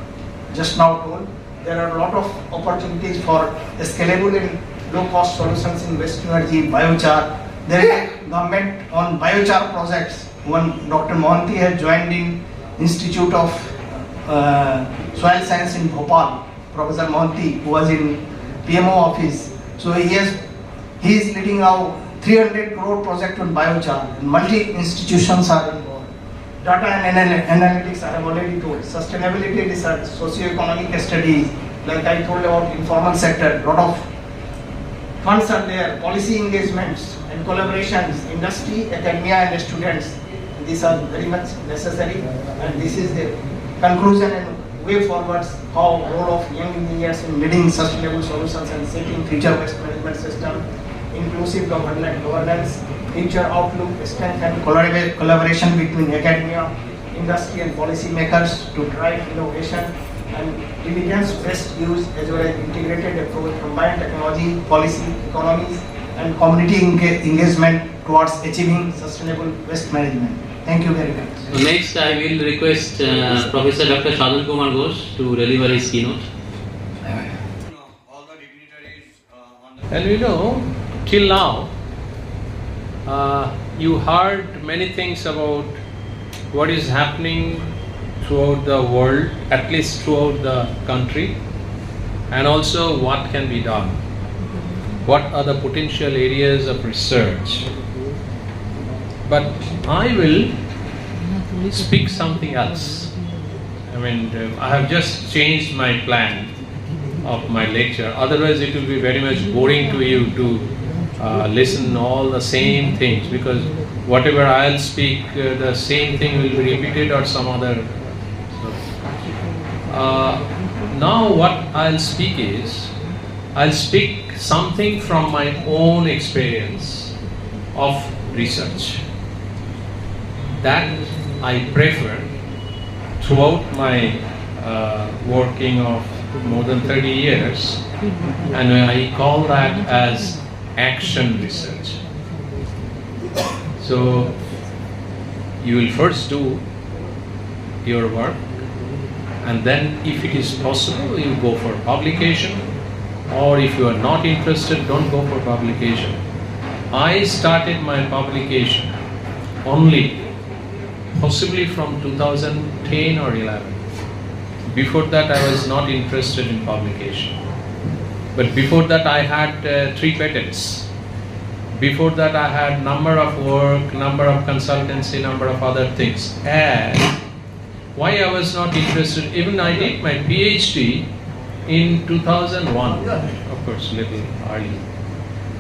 just now told. There are a lot of opportunities for scalable and low-cost solutions in waste energy, biochar. There is a government on biochar projects. One Dr. Mohanty has joined in Institute of Soil Science in Bhopal. Professor Mohanty, who was in PMO office. So he is leading now 300 crore project on biochar. Multi-institutions are involved. Data and analytics I have already told. Sustainability research, socio-economic studies, like I told about informal sector, lot of funds are there, policy engagements and collaborations, industry, academia and students. These are very much necessary, and this is the conclusion and way forwards, how role of young engineers in leading sustainable solutions and shaping future waste management system, inclusive governance, future outlook, strength and collaboration between academia, industry and policy makers to drive innovation and diligence best use as well as integrated approach, combined technology, policy, economies and community engagement towards achieving sustainable waste management. Thank you very much. So next, I will request Professor Dr. Sadhan Kumar Ghosh to deliver his keynote. All the dignitaries on the And you know, till now, you heard many things about what is happening throughout the world, at least throughout the country, and also what can be done. What are the potential areas of research? But I will speak something else. I mean, I have just changed my plan of my lecture. Otherwise, it will be very much boring to you to listen all the same things, because whatever I'll speak, the same thing will be repeated or some other. Now what I'll speak is, I'll speak something from my own experience of research that I prefer throughout my working of more than 30 years, and I call that as action research. So you will first do your work, and then if it is possible, you go for publication, or if you are not interested, don't go for publication. I started my publication only possibly from 2010 or 11. Before that, I was not interested in publication. But before that, I had 3 patents. Before that, I had number of work, number of consultancy, number of other things. And why I was not interested, even I did my PhD in 2001, of course, little early.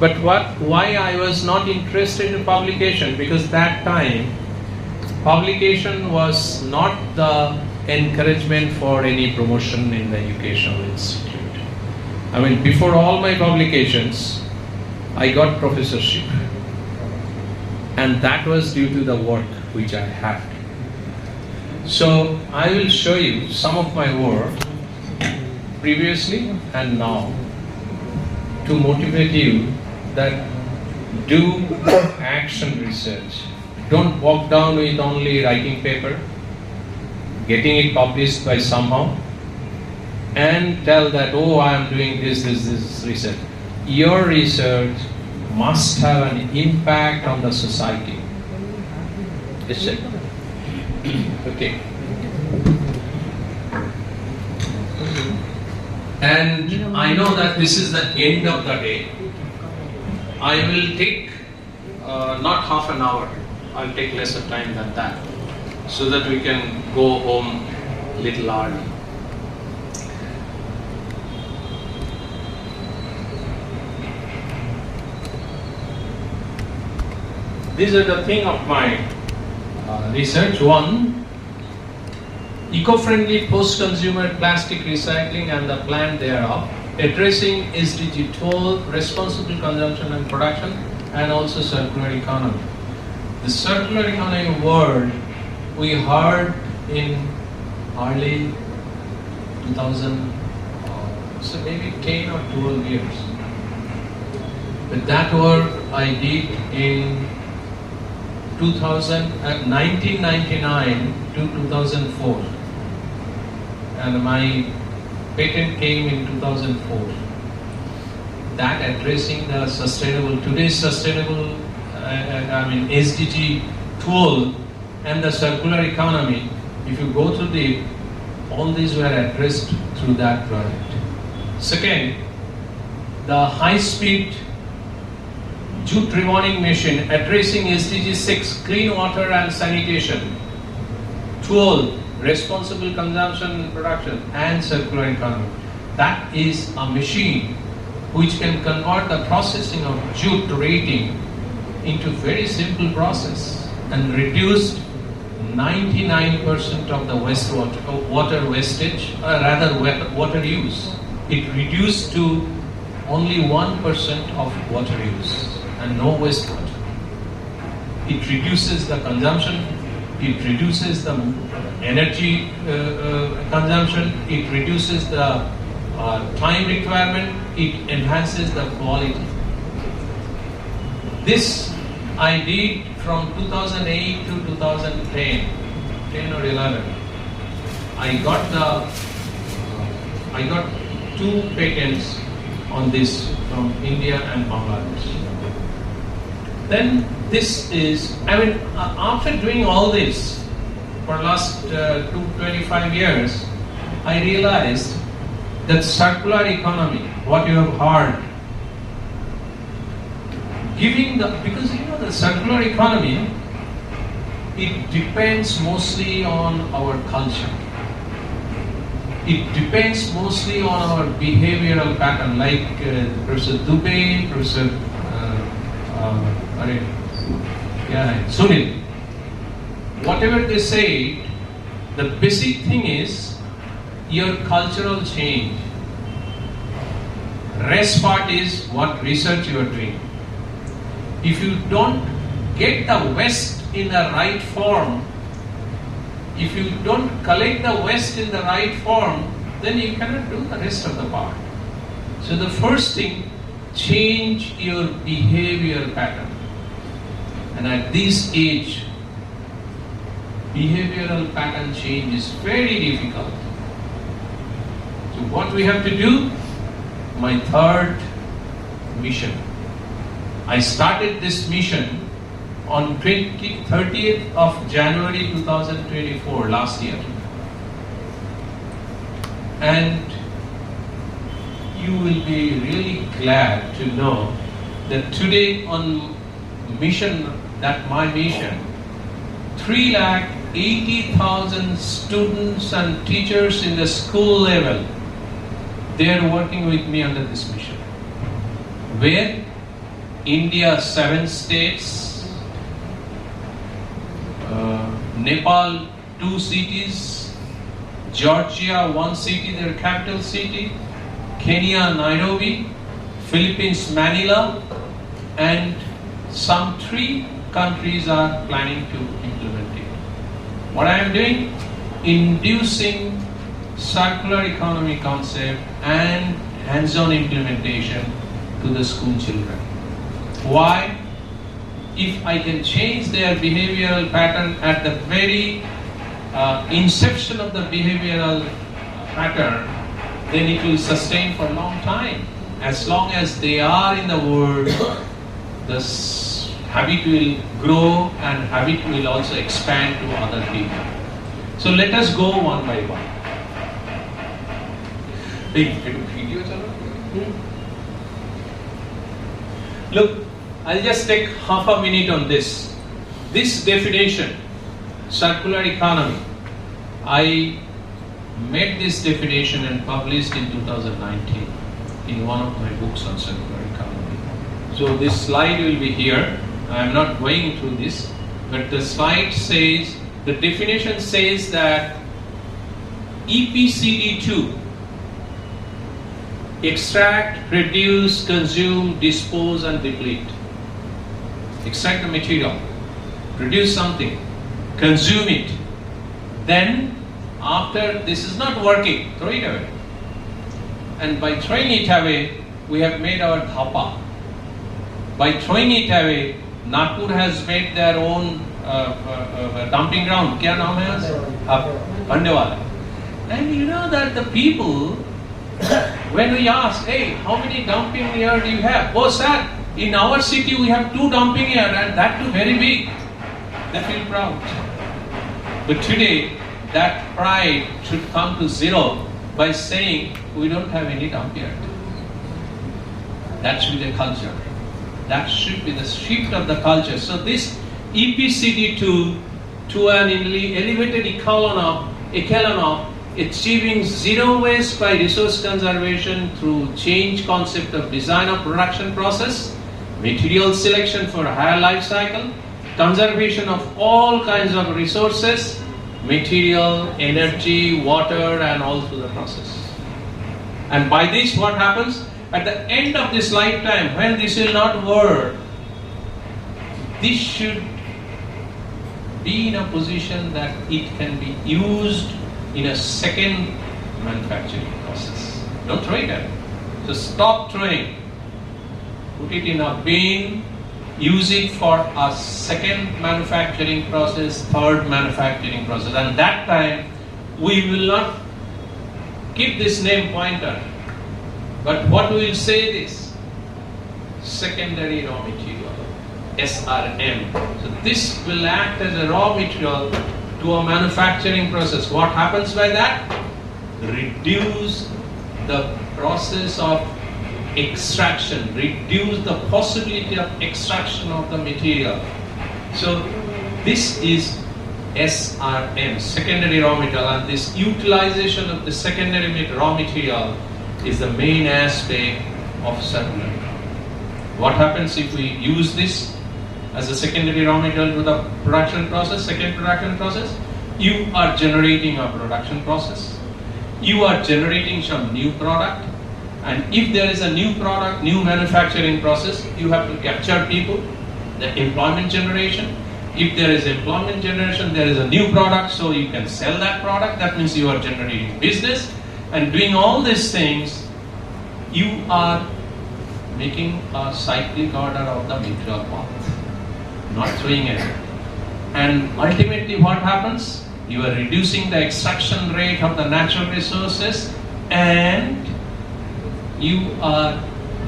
But why I was not interested in publication? Because that time, publication was not the encouragement for any promotion in the educational institute. I mean, before all my publications, I got professorship, and that was due to the work which I had. So I will show you some of my work previously and now to motivate you that do action research. Don't walk down with only writing paper, getting it published by somehow, and tell that, oh, I am doing this research. Your research must have an impact on the society. Is it? Okay. And I know that this is the end of the day. I will take not half an hour, I'll take lesser time than that, so that we can go home little early. These are the thing of my research. 1, eco-friendly post-consumer plastic recycling and the plan thereof, addressing SDG 12, responsible consumption and production, and also circular economy. The circular economy word we heard in early 2000, so maybe 10 or 12 years. But that work I did in 1999 to 2004, and my patent came in 2004. That addressing the sustainable, today's sustainable, SDG 12 and the circular economy. If you go through all these were addressed through that project. Second, the high-speed jute rebounding machine addressing SDG 6, clean water and sanitation. 12, responsible consumption and production, and circular economy. That is a machine which can convert the processing of jute rating into very simple process and reduce 99% of the water wastage, or rather water use. It reduced to only 1% of water use and no wastewater. It reduces the consumption, it reduces the energy consumption, it reduces the time requirement, it enhances the quality. This I did from 2008 to 2010, 10 or 11. I got 2 patents on this from India and Bangladesh. Then this is, after doing all this for last 25 years, I realized that circular economy, what you have heard, because the circular economy, it depends mostly on our culture. It depends mostly on our behavioral pattern, like Professor Dubey, Professor Sunil. Whatever they say, the basic thing is your cultural change. Rest part is what research you are doing. If you don't get the West in the right form, if you don't collect the West in the right form, then you cannot do the rest of the part. So the first thing, change your behavioral pattern. And at this age, behavioral pattern change is very difficult. So what we have to do? My third mission. I started this mission on 30th of January 2024, last year. And you will be really glad to know that today on mission, my mission, 380,000 students and teachers in the school level, they are working with me under this mission. Where? India, 7 states, Nepal, 2 cities, Georgia, 1 city, their capital city, Kenya, Nairobi, Philippines, Manila, and some 3 countries are planning to implement it. What I am doing? Inducing circular economy concept and hands-on implementation to the school children. Why? If I can change their behavioral pattern at the very inception of the behavioral pattern, then it will sustain for a long time. As long as they are in the world, the habit will grow and habit will also expand to other people. So let us go one by one. Look, I'll just take half a minute on this. This definition, circular economy, I made this definition and published in 2019 in one of my books on circular economy. So this slide will be here. I am not going through this, but the slide says, the definition says that EPCD2, extract, produce, consume, dispose and deplete. Extract the material, produce something, consume it. Then after this is not working, throw it away. And by throwing it away, we have made our dhapa. By throwing it away, Nagpur has made their own dumping ground. Kya naam hai uska? Bandewala. And you know that the people, when we ask, hey, how many dumping here do you have? Oh, sir, in our city we have 2 dumping here and that too very big. They feel proud. But today, that pride should come to zero by saying we don't have any dump yard. That should be the culture. That should be the shift of the culture. So this EPCD2 to an elevated echelon of achieving zero waste by resource conservation through change concept of design of production process, material selection for higher life cycle, conservation of all kinds of resources, material, energy, water, and all through the process. And by this, what happens? At the end of this lifetime, when this will not work, this should be in a position that it can be used in a second manufacturing process. Don't throw it out. So stop throwing. Put it in a bin, use it for a second manufacturing process, third manufacturing process. And that time, we will not keep this name pointer. But what we will say is secondary raw material, SRM. So this will act as a raw material to a manufacturing process. What happens by that? Reduce the process of extraction, reduce the possibility of extraction of the material. So this is SRM, secondary raw material, and this utilization of the secondary raw material is the main aspect of circular economy. What happens if we use this as a secondary raw material to the production process, second production process? You are generating a production process. You are generating some new product. And if there is a new product, new manufacturing process, you have to capture people, the employment generation. If there is employment generation, there is a new product, so you can sell that product. That means you are generating business. And doing all these things, you are making a cyclic order of the material path, not throwing it. And ultimately what happens? You are reducing the extraction rate of the natural resources, and you are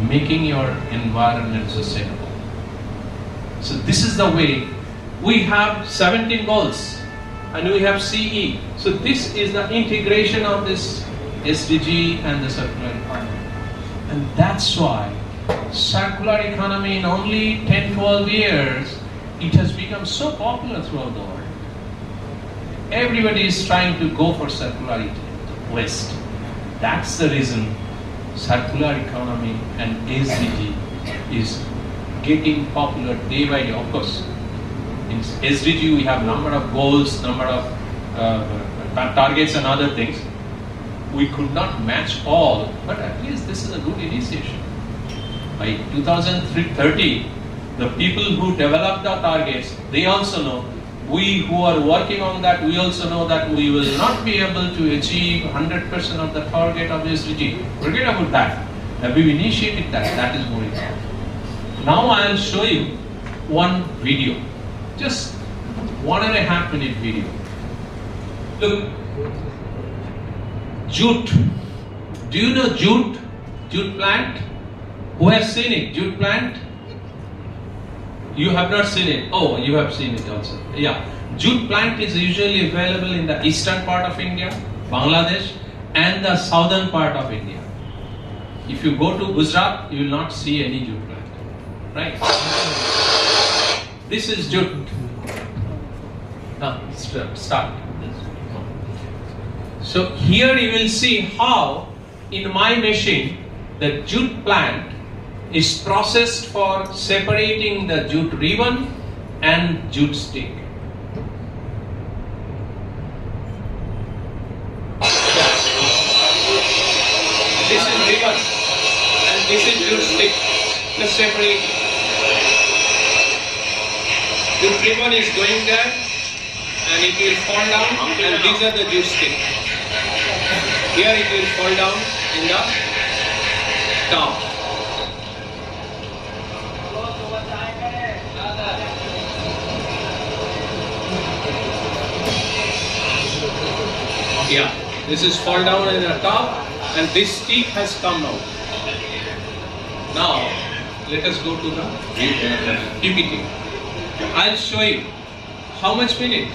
making your environment sustainable. So this is the way. We have 17 goals and we have CE. So this is the integration of this SDG and the circular economy. And that's why circular economy in only 10-12 years, it has become so popular throughout the world. Everybody is trying to go for circularity, waste. That's the reason circular economy and SDG is getting popular day by day. Of course, in SDG we have number of goals, number of targets and other things. We could not match all, but at least this is a good initiation. By 2030, the people who develop the targets, they also know. We who are working on that, we also know that we will not be able to achieve 100% of the target of SDG. Forget about that. We've initiated that. That is more important. Now I will show you one video. Just 1.5 minute video. Look. Jute. Do you know jute? Jute plant? Who has seen it? Jute plant? You have not seen it. Oh, you have seen it also. Yeah. Jute plant is usually available in the eastern part of India, Bangladesh, and the southern part of India. If you go to Gujarat, you will not see any jute plant. Right? This is jute. Start. So here you will see how in my machine the jute plant is processed for separating the jute ribbon and jute stick. This is ribbon and this is jute stick. Let's separate. Jute ribbon is going there and it will fall down, and these are the jute stick. Here it will fall down in the top. Yeah, this is fall down in the top, and this stick has come out. Now, let us go to the PPT. I'll show you how much minute?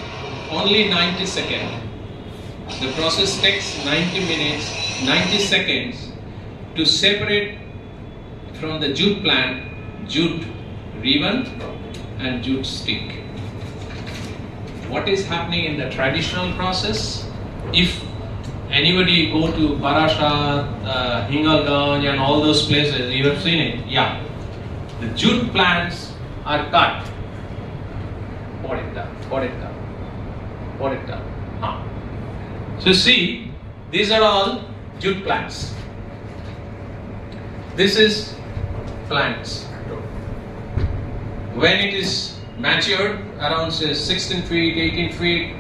Only 90 seconds. The process takes 90 minutes, 90 seconds to separate from the jute plant, jute ribbon and jute stick. What is happening in the traditional process? If anybody go to Parashat, Hingalganj and all those places, you have seen it, yeah. The jute plants are cut So see, these are all jute plants. This is plants. When it is matured, around say 16 feet, 18 feet,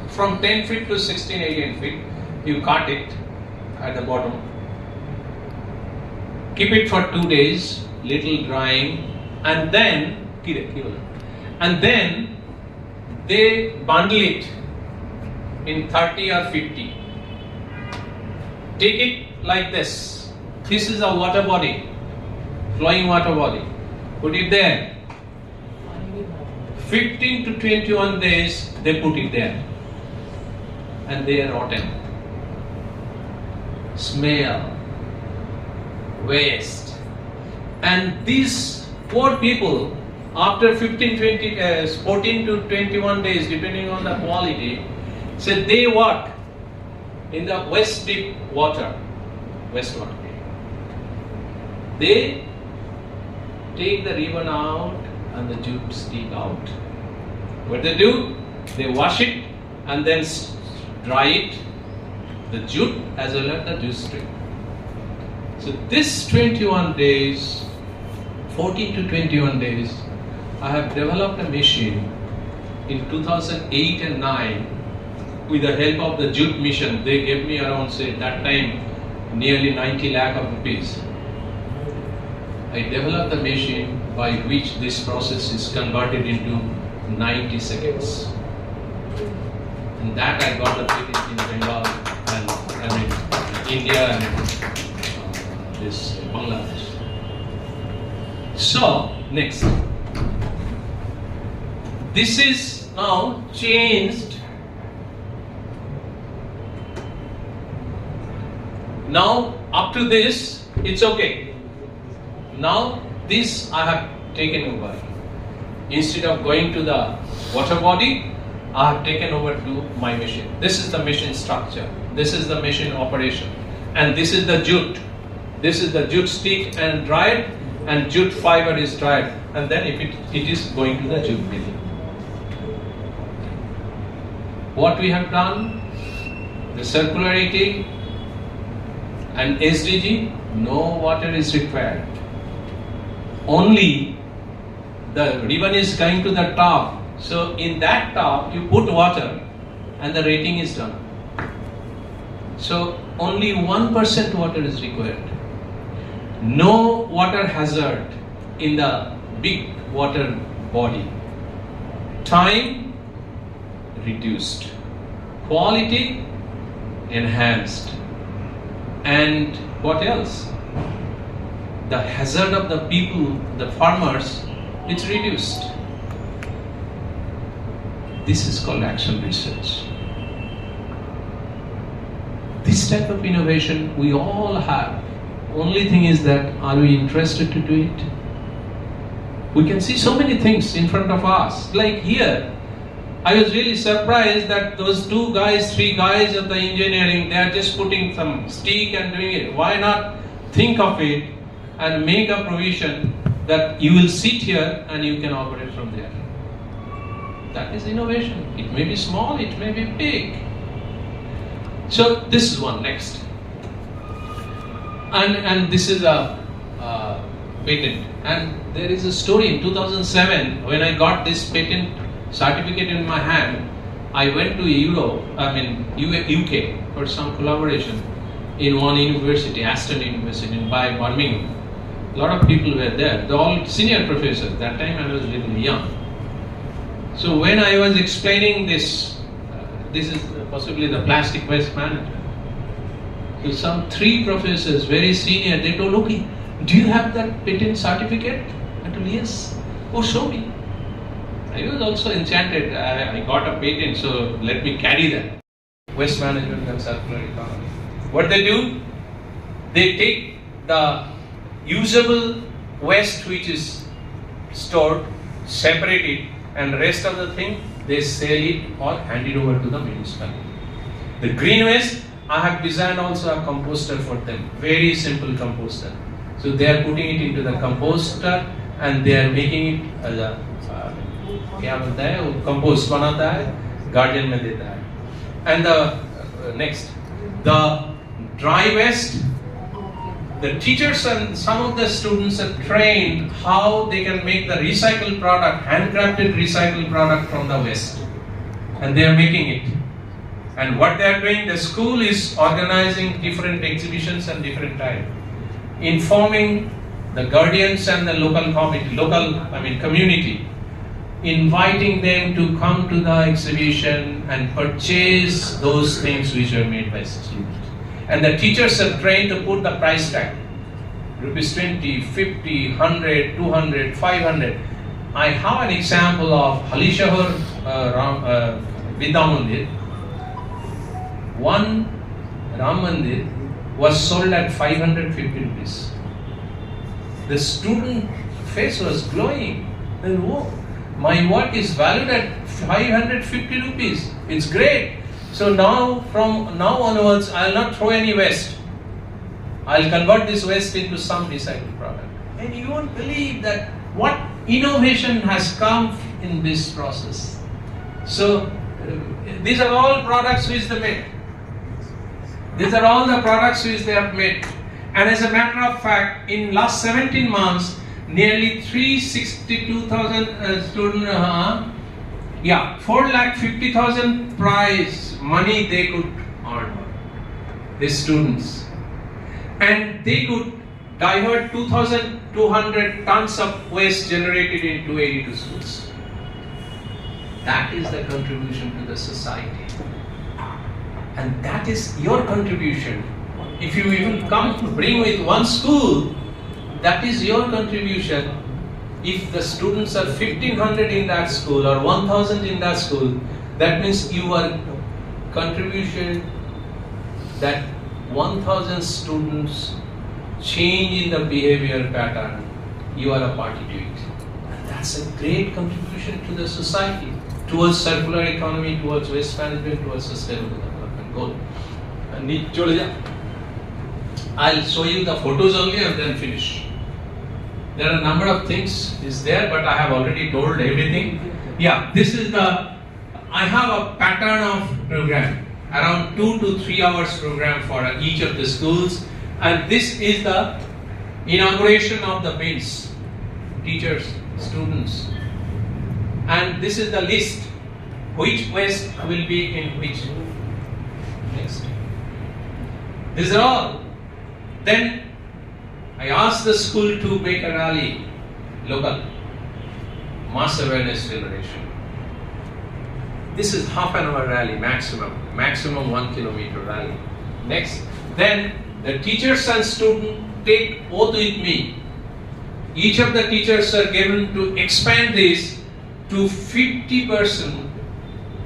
from 10 feet to 16, 18 feet, you cut it at the bottom. Keep it for 2 days, little drying, and then they bundle it in 30 or 50. Take it like this. This is a water body, flowing water body. Put it there. 15 to 21 days they put it there. And they are rotten. Smell, waste. And these poor people, after 14 to 21 days, depending on the quality, said they work in the waste deep water, wastewater. They take the ribbon out and the jute stick out. What they do? They wash it and then dry it, the jute as well as the jute string. So this 21 days, 14 to 21 days, I have developed a machine in 2008 and 9 with the help of the jute mission. They gave me around, say, that time, nearly 90 lakh of rupees. I developed the machine by which this process is converted into 90 seconds. And that I got a patent in Bengal and India and this Bangladesh. So, next. This is now changed. Now, up to this, it's okay. Now, this I have taken over. Instead of going to the water body, I have taken over to my machine. This is the machine structure. This is the machine operation. And this is the jute. This is the jute stick and dried, and jute fiber is dried. And then if it is going to the jute mill. What we have done, the circularity and SDG, no water is required. Only the ribbon is going to the top. So in that top, you put water and the rating is done. So only 1% water is required. No water hazard in the big water body. Time reduced. Quality enhanced. And what else? The hazard of the people, the farmers, it's reduced. This is called action research. This type of innovation we all have. Only thing is that, are we interested to do it? We can see so many things in front of us. Like here, I was really surprised that those 2 guys, 3 guys of the engineering, they are just putting some stick and doing it. Why not think of it and make a provision that you will sit here and you can operate from there? That is innovation. It may be small, it may be big. So this is one. Next. And this is a patent. And there is a story in 2007 when I got this patent certificate in my hand. I went to UK for some collaboration in one university, Aston University by Birmingham. A lot of people were there. They're all senior professors. That time I was a little young. So when I was explaining this, this is possibly the plastic waste management. So some 3 professors, very senior, they told, okay, do you have that patent certificate? I told, yes. Oh, show me. I was also enchanted. I got a patent, so let me carry that. Waste management and circular economy. What they do? They take the usable waste which is stored, separate it, and rest of the thing they sell it or hand it over to the municipality. The green waste, I have designed also a composter for them. Very simple composter. So they are putting it into the composter and they are making it as a क्या बनता है, वो compost बनाता है, garden में देता है. And the next, the dry waste, the teachers and some of the students are trained how they can make the recycled product, handcrafted recycled product from the waste, and they are making it. And what they are doing, the school is organizing different exhibitions and different time, informing the guardians and the community, inviting them to come to the exhibition and purchase those things which are made by students. And the teachers are trained to put the price tag, rupees 20, 50, 100, 200, 500. I have an example of Halishahar Vidya Mandir. One Ram Mandir was sold at 550 rupees. The student face was glowing. Then, oh, my work is valued at 550 rupees. It's great. So now, from now onwards, I'll not throw any waste. I'll convert this waste into some recycled product. And you won't believe that what innovation has come in this process. So these are all products which they made. These are all the products which they have made. And as a matter of fact, in last 17 months, nearly 362,000 students, 4,50,000 prize money they could earn, these students. And they could divert 2,200 tons of waste generated in 282 schools. That is the contribution to the society. And that is your contribution. If you even come to bring with one school, that is your contribution. If the students are 1,500 in that school or 1,000 in that school, that means your contribution, that 1,000 students change in the behavior pattern, you are a party to it. And that's a great contribution to the society, towards circular economy, towards waste management, towards sustainable development goal. I'll show you the photos only and then finish. There are a number of things is there, but I have already told everything. Yeah, this is I have a pattern of program, around 2 to 3 hours program for each of the schools, and this is the inauguration of the bins, teachers, students, and this is the list, which waste will be in which. Next. These are all. Then I asked the school to make a rally, local, mass awareness generation. This is half an hour rally maximum 1 kilometer rally. Next, then the teachers and students take oath with me. Each of the teachers are given to expand this to 50%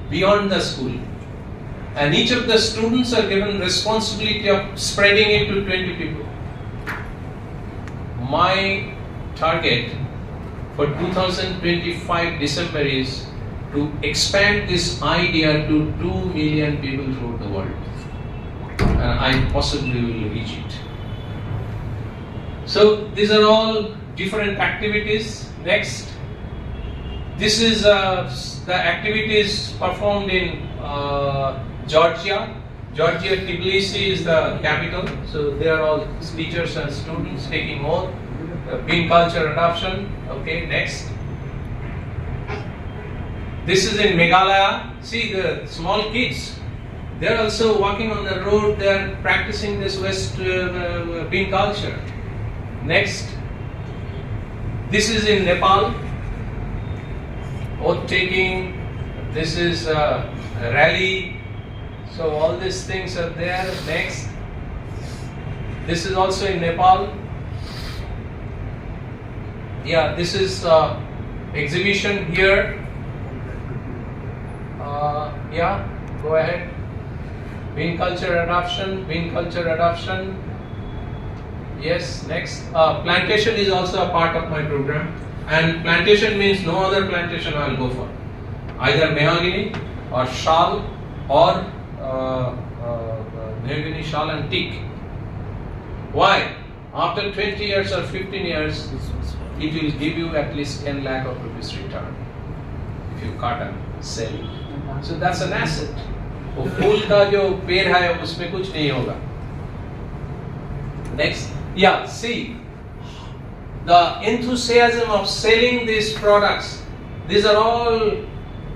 beyond the school. And each of the students are given responsibility of spreading it to 20 people. My target for 2025 December is to expand this idea to 2 million people throughout the world. And I possibly will reach it. So these are all different activities. Next. This is the activities performed in Georgia. Georgia, Tbilisi is the capital. So they are all teachers and students taking oath. Bean culture adoption. Okay, next. This is in Meghalaya. See the small kids. They are also walking on the road. They are practicing this West bean culture. Next. This is in Nepal. Oath taking. This is a rally. So all these things are there. Next. This is also in Nepal. Yeah, this is exhibition here. Yeah, go ahead. Bean culture adoption. Yes, next. Plantation is also a part of my program. And plantation means no other plantation I will go for. Either mahogany or shal or mahogany, shal and teak. Why? After 20 years or 15 years, it will give you at least 10 lakh of rupees return. if you cut and sell it. So that's an asset. वो फूल का जो पेड़ है उसमें कुछ नहीं होगा. Next, yeah, see, the enthusiasm of selling these products. These are all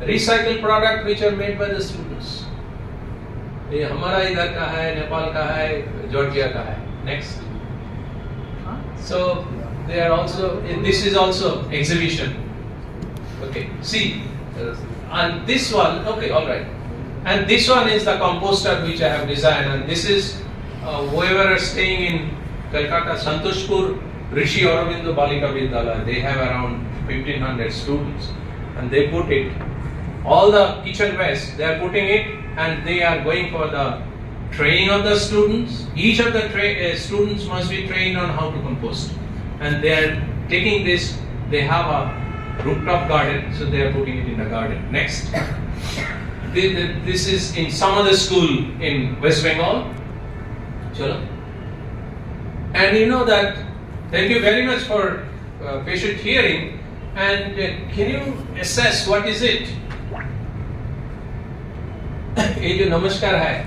recycled products which are made by the students. ये हमारा इधर का है, नेपाल का है, जॉर्जिया का है. Next. So they are also. This is also exhibition. Okay. See, and this one. Okay, all right. And this one is the composter which I have designed, and this is whoever are staying in Calcutta, Santoshpur, Rishi Aurobindo Balika Vidyalaya. They have around 1,500 students, and they put it. All the kitchen waste, they are putting it, and they are going for the training of the students. Each of the students must be trained on how to compost, and they are taking this. They have a rooftop garden, so they are putting it in the garden. Next, this is in some other school in West Bengal. Chalo. And you know that. Thank you very much for patient hearing. And can you assess what is it? ये जो नमस्कार है,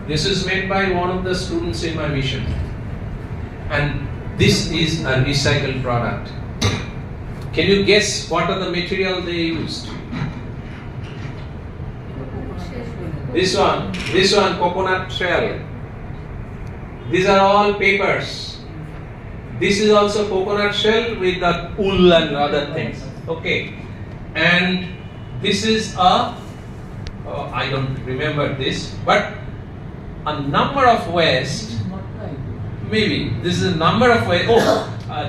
this is made by one of the students in my mission, and this is a recycled product. Can you guess what are the material they used? This one, coconut shell. These are all papers. This is also coconut shell with the wool and other things. Okay, and this is a I don't remember this, but a number of waste. Maybe this is a number of waste.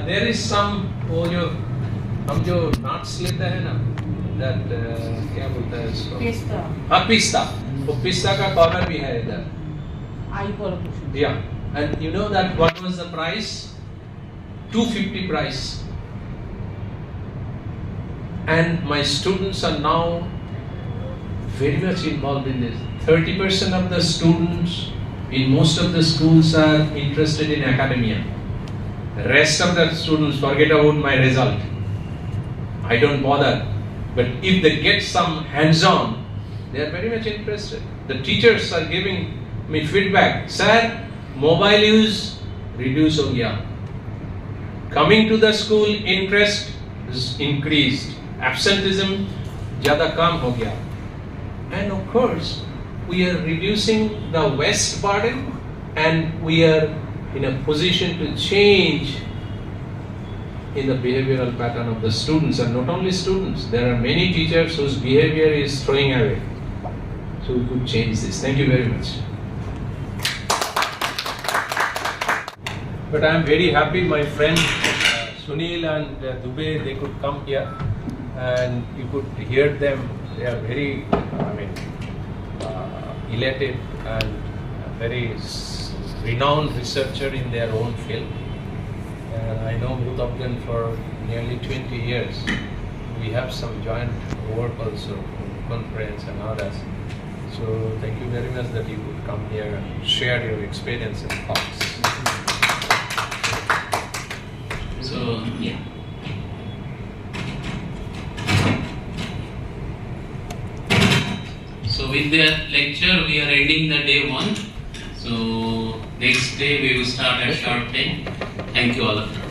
There is some. हम जो nuts लेते हैं ना, that क्या बोलते हैं इसको? पिस्ता. हाँ, पिस्ता. वो पिस्ता का cover भी है इधर. Yeah, and you know that what was the price? 250 price. And my students are now very much involved in this. 30% of the students in most of the schools are interested in academia. The rest of the students forget about my result. I don't bother. But if they get some hands-on, they are very much interested. The teachers are giving me feedback. Sir, mobile use reduce ho gaya. Coming to the school, interest is increased. Absenteeism zyada kam ho gaya. And of course, we are reducing the waste burden, and we are in a position to change in the behavioral pattern of the students, and not only students. There are many teachers whose behavior is throwing away. So we could change this. Thank you very much. But I am very happy my friend Sunil and Dubey, they could come here, and you could hear them. They are very, elated and very renowned researcher in their own field. And I know both of them for nearly 20 years. We have some joint work also, conference and others. So thank you very much that you could come here and share your experience and thoughts. So, yeah. So with the lecture, we are ending the day 1. So next day we will start at sharp 10. Thank you all of you.